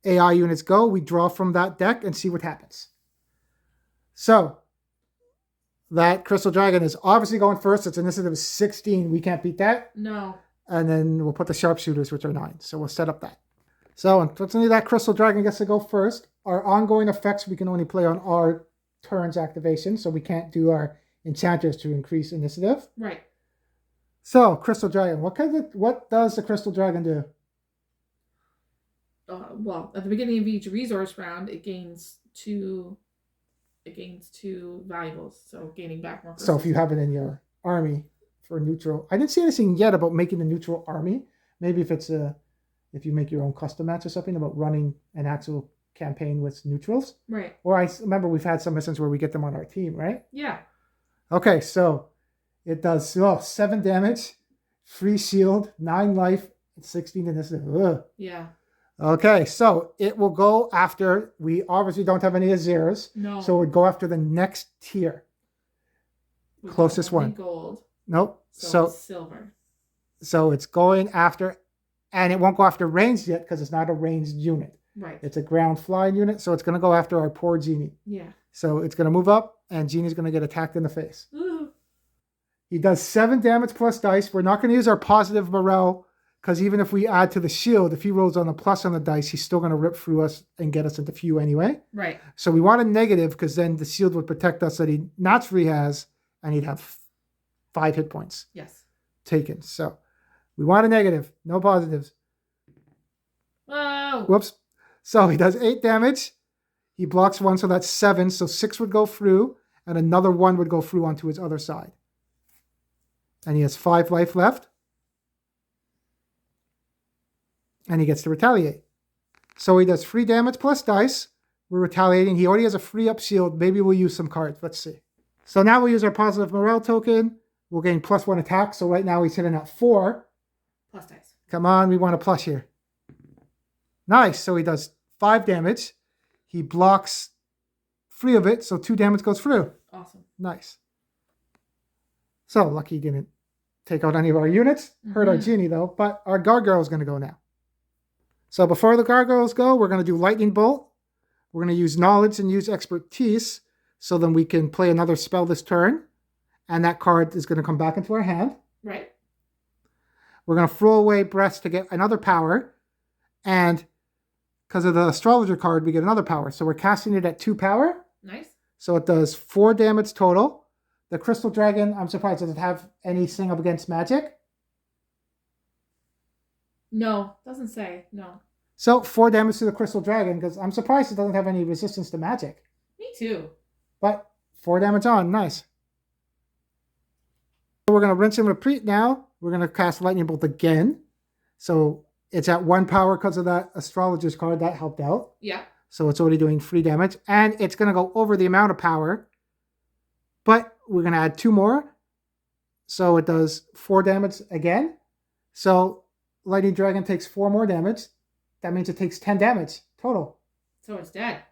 AI units go, we draw from that deck and see what happens. So, that Crystal Dragon is obviously going first. It's initiative 16. We can't beat that. No. And then we'll put the sharpshooters, which are 9. So we'll set up that. So, unfortunately, that Crystal Dragon gets to go first. Our ongoing effects we can only play on our turns activation. So we can't do our enchanters to increase initiative. Right. So, Crystal Dragon. What does the Crystal Dragon do? Well, at the beginning of each resource round, it gains two valuables, so gaining back more. So if you have it in your army for neutral, I didn't see anything yet about making a neutral army. Maybe if you make your own custom match or something about running an actual campaign with neutrals. Right. Or I remember we've had some missions where we get them on our team, right? Yeah. Okay, so it does 7 damage, free shield, 9 life, 16 initiative. Ugh. Yeah. Okay, so it will go after, we obviously don't have any Azirs, No. so it would go after the next tier. We Closest don't have any one. Gold. Nope. So it's silver. So it's going after, and it won't go after ranged yet because it's not a ranged unit. Right. It's a ground flying unit, so it's going to go after our poor Genie. Yeah. So it's going to move up, and Genie's going to get attacked in the face. Ooh. He does 7 damage plus dice. We're not going to use our positive morale, because even if we add to the shield, if he rolls on the plus on the dice, he's still going to rip through us and get us into few anyway. Right. So we want a negative, because then the shield would protect us that he naturally has, and he'd have 5 hit points. Yes. Taken. So we want a negative, no positives. Whoa. Whoops. So he does 8 damage. He blocks 1, so that's 7. So 6 would go through, and another 1 would go through onto his other side. And he has 5 life left. And he gets to retaliate. So he does 3 damage plus dice. We're retaliating. He already has a free up shield. Maybe we'll use some cards. Let's see. So now we'll use our positive morale token. We'll gain +1 attack. So right now he's hitting at 4. Plus dice. Come on, we want a plus here. Nice. So he does 5 damage. He blocks 3 of it. So 2 damage goes through. Awesome. Nice. So lucky he didn't take out any of our units. Hurt our Genie though. But our Gargoyle is going to go now. So before the Gargoyles go, we're going to do Lightning Bolt. We're going to use Knowledge and use Expertise. So then we can play another spell this turn. And that card is going to come back into our hand. Right. We're going to throw away Breath to get another power. And because of the Astrologer card, we get another power. So we're casting it at 2 power. Nice. So it does 4 damage total. The Crystal Dragon, I'm surprised, does it have anything up against magic? No, doesn't say. No. So 4 damage to the Crystal Dragon, because I'm surprised it doesn't have any resistance to magic. Me too. But 4 damage on, nice. So we're going to rinse and repeat now. We're going to cast Lightning Bolt again. So it's at 1 power because of that Astrologer's card. That helped out. Yeah. So it's already doing 3 damage. And it's going to go over the amount of power. But we're going to add 2 more. So it does 4 damage again. So Lightning Dragon takes 4 more damage. That means it takes 10 damage total. So it's dead.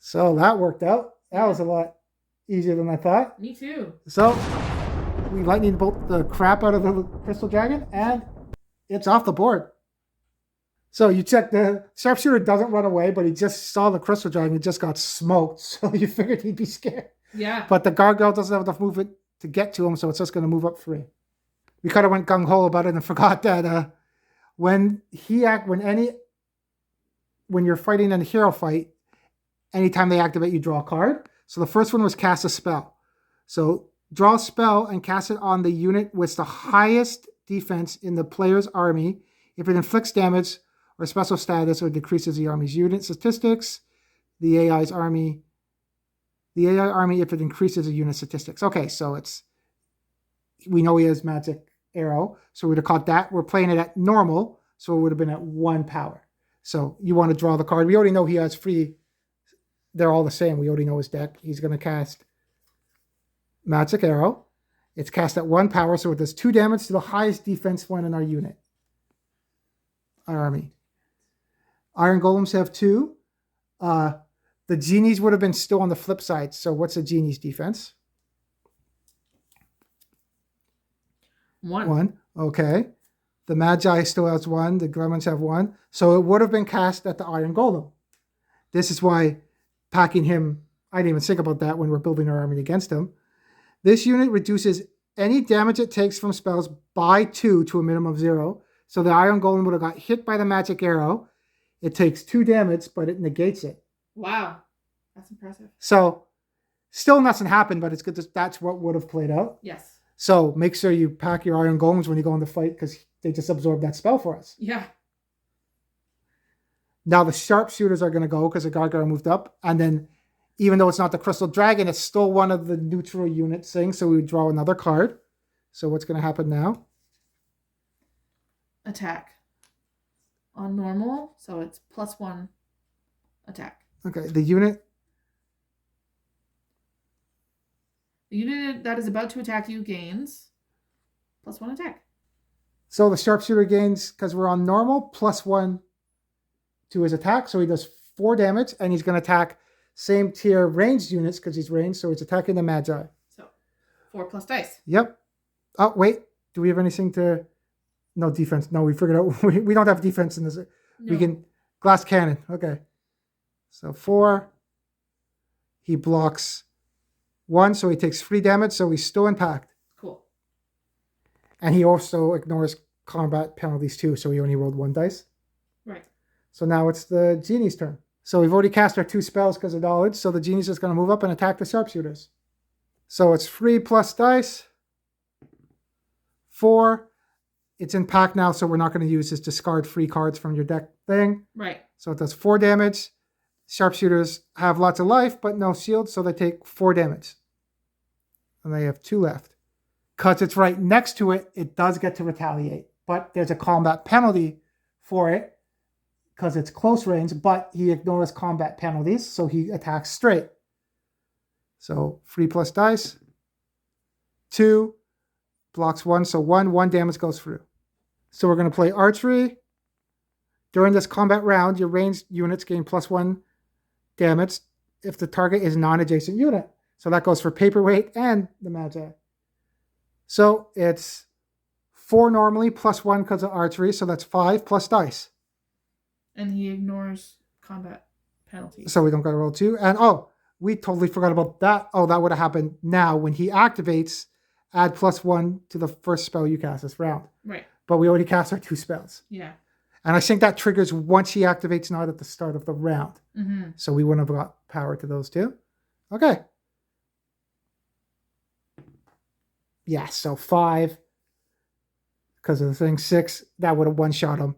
So that worked out. That Yeah. was a lot easier than I thought. Me too. So we lightning bolt the crap out of the crystal dragon, and it's off the board. So you check, the sharpshooter doesn't run away, but he just saw the crystal dragon. He just got smoked. So you figured he'd be scared. Yeah. But the gargoyle doesn't have enough movement to get to him, so it's just going to move up 3. We kind of went gung ho about it and forgot that when you're fighting in a hero fight, anytime they activate, you draw a card. So the first one was cast a spell. So draw a spell and cast it on the unit with the highest defense in the player's army if it inflicts damage or special status or decreases the army's unit statistics. The AI army if it increases the unit statistics. Okay, so we know he has magic arrow, so we would have caught that. We're playing it at normal, so it would have been at 1 power. So you want to draw the card. We already know he has free. They're all the same. We already know his deck. He's going to cast magic arrow. It's cast at 1 power, so it does 2 damage to the highest defense one in our unit. Our army. Iron golems have 2. The genies would have been still on the flip side. So what's a genie's defense? 1. 1. Okay. The magi still has 1. The gremlins have 1. So it would have been cast at the iron golem. This is why packing him, I didn't even think about that when we're building our army against him. This unit reduces any damage it takes from spells by 2 to a minimum of 0. So the iron golem would have got hit by the magic arrow. It takes 2 damage, but it negates it. Wow. That's impressive. So still nothing happened, but it's good. That's what would have played out. Yes. So make sure you pack your iron golems when you go in the fight, because they just absorb that spell for us. Yeah. Now the sharpshooters are going to go because the gargoyle moved up. And then even though it's not the crystal dragon, it's still one of the neutral units things. So we draw another card. So what's going to happen now? Attack. On normal, so it's +1 attack. Okay, the unit. The unit that is about to attack you gains +1 attack. So the sharpshooter gains, because we're on normal, +1 to his attack. So he does 4 damage, and he's going to attack same tier ranged units because he's ranged. So he's attacking the magi. So 4 plus dice. Yep. Oh, wait. Do we have anything to... No defense. No, we figured out we don't have defense in this. No. We can... Glass cannon. Okay. So 4. He blocks 1, so he takes 3 damage, so he's still impact. Cool. And he also ignores combat penalties too, so he only rolled 1 dice. Right. So now it's the genie's turn. So we've already cast our 2 spells because of knowledge, so the genie's just going to move up and attack the sharpshooters. So it's 3 plus dice. 4. It's in pack now, so we're not going to use his discard free cards from your deck thing. Right. So it does 4 damage. Sharpshooters have lots of life, but no shield, so they take 4 damage. And they have 2 left. Because it's right next to it, it does get to retaliate. But there's a combat penalty for it, because it's close range, but he ignores combat penalties, so he attacks straight. So 3 plus dice. 2. Blocks 1, so 1 damage goes through. So we're going to play archery. During this combat round, your ranged units gain +1 damage if the target is non-adjacent unit. So that goes for paperweight and the magi. So it's 4 normally, +1 because of archery, so that's 5 plus dice. And he ignores combat penalties. So we don't got to roll 2. And we totally forgot about that. Oh, that would have happened now. When he activates, add +1 to the first spell you cast this round. Right. But we already cast our 2 spells. Yeah. And I think that triggers once he activates, not at the start of the round. Mm-hmm. So we wouldn't have got power to those 2. Okay. Yeah, so 5. Because of the thing, 6. That would have one-shot him.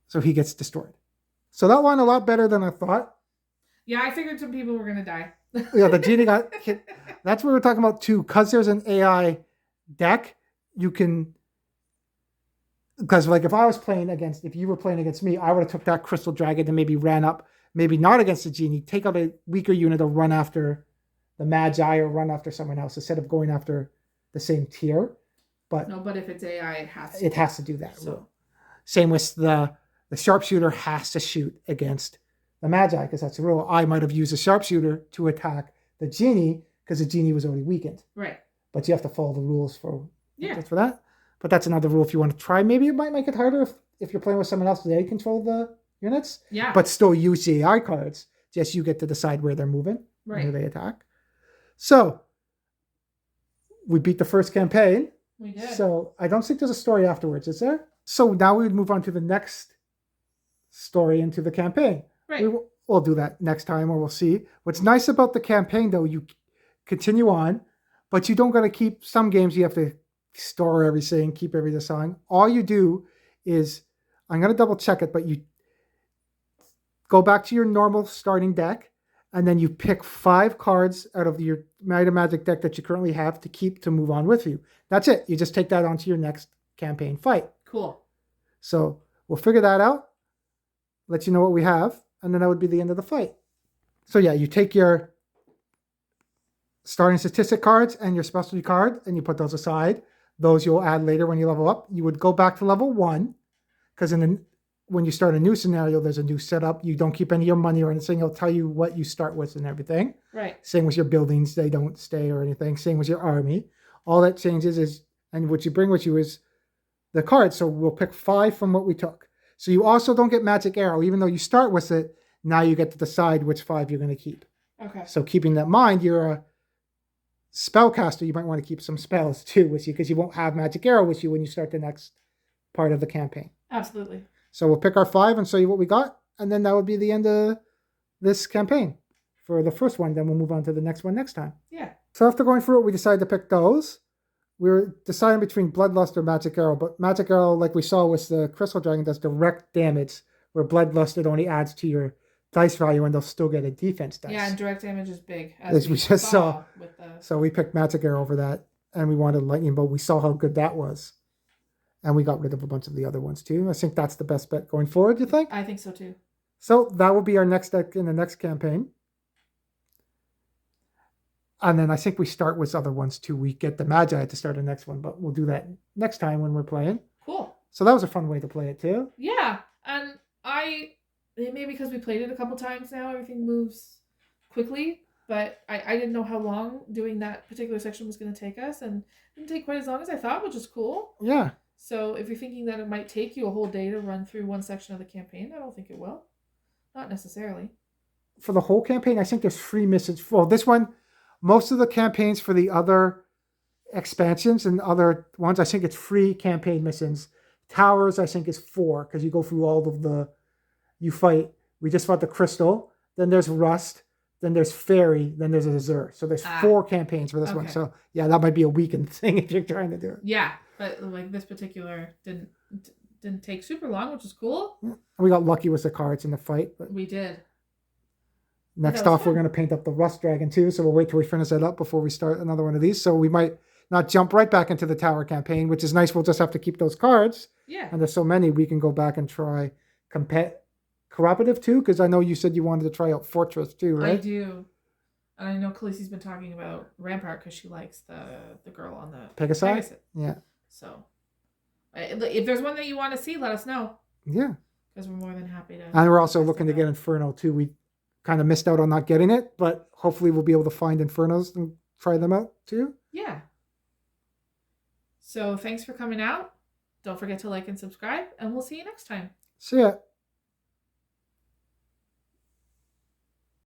So he gets destroyed. So that went a lot better than I thought. Yeah, I figured some people were going to die. Yeah, the genie got hit. That's what we're talking about too. Because there's an AI deck, you can... Because like if you were playing against me, I would have took that crystal dragon and maybe ran up, maybe not against the genie, take out a weaker unit or run after the magi or run after someone else instead of going after the same tier. But no, but if it's AI, it has to. do that. So. Same with the sharpshooter has to shoot against the Magi, because that's the rule. I might have used a sharpshooter to attack the genie because the genie was already weakened. Right. But you have to follow the rules for Yeah. that. But that's another rule if you want to try. Maybe it might make it harder if you're playing with someone else. They control the units. Yeah. But still use the AI cards. Just you get to decide where they're moving. Right. And who they attack. So we beat the first campaign. We did. So I don't think there's a story afterwards, is there? So now we would move on to the next story into the campaign. Right. We'll do that next time, or we'll see. What's nice about the campaign, though, you continue on, but you don't got to keep. Some games you have to store everything, keep everything assigned. All you do is, I'm going to double check it, but you go back to your normal starting deck, and then you pick 5 cards out of your Might and Magic deck that you currently have to keep to move on with you. That's it. You just take that onto your next campaign fight. Cool. So we'll figure that out, let you know what we have, and then that would be the end of the fight. So yeah, you take your starting statistic cards and your specialty card, and you put those aside. Those you'll add later when you level up. You would go back to level 1, because when you start a new scenario, there's a new setup. You don't keep any of your money or anything. It'll tell you what you start with and everything. Right. Same with your buildings. They don't stay or anything. Same with your army. All that changes is, and what you bring with you is the cards. So we'll pick 5 from what we took. So you also don't get Magic Arrow. Even though you start with it, now you get to decide which 5 you're going to keep. Okay. So keeping that in mind, you're a spellcaster. You might want to keep some spells too with you, because you won't have Magic Arrow with you when you start the next part of the campaign. Absolutely. So we'll pick our 5 and show you what we got, and then that would be the end of this campaign for the first one. Then we'll move on to the next one next time. Yeah. So after going through it, we decided to pick those. We were deciding between Bloodlust or Magic Arrow, but Magic Arrow, like we saw with the Crystal Dragon, does direct damage, where Bloodlust, it only adds to your dice value, and they'll still get a defense dice. Yeah, and direct damage is big, as we just saw. With the... So we picked Magic Arrow over that, and we wanted Lightning Bolt. We saw how good that was. And we got rid of a bunch of the other ones too. I think that's the best bet going forward, you think? I think so too. So that will be our next deck in the next campaign. And then I think we start with other ones too. We get the Magi to start the next one, but we'll do that next time when we're playing. Cool. So that was a fun way to play it too. Yeah, and maybe because we played it a couple times now, everything moves quickly. But I didn't know how long doing that particular section was going to take us, and it didn't take quite as long as I thought, which is cool. Yeah. So if you're thinking that it might take you a whole day to run through one section of the campaign, I don't think it will. Not necessarily. For the whole campaign, I think there's 3 missions. Well, this one, most of the campaigns for the other expansions and other ones, I think it's 3 campaign missions. Towers, I think, is 4, because you go through all of you fight. We just fought the Crystal, then there's Rust, then there's Fairy, then there's Azure. So there's 4 campaigns for this one. So yeah, that might be a weekend thing if you're trying to do it. Yeah, but like this particular didn't take super long, which is cool. Yeah. We got lucky with the cards in the fight. But we did. Next off, we're going to paint up the Rust Dragon too. So we'll wait till we finish that up before we start another one of these. So we might not jump right back into the Tower campaign, which is nice. We'll just have to keep those cards. Yeah. And there's so many, we can go back and try cooperative too, because I know you said you wanted to try out Fortress too, right? I do. And I know Khaleesi's been talking about Rampart because she likes the girl on the Pegasus. Yeah. So if there's one that you want to see, let us know. Yeah. Because we're more than happy to. And we're also looking to get Inferno too. We kind of missed out on not getting it, but hopefully we'll be able to find Infernos and try them out too. Yeah. So thanks for coming out. Don't forget to like and subscribe, and we'll see you next time. See ya.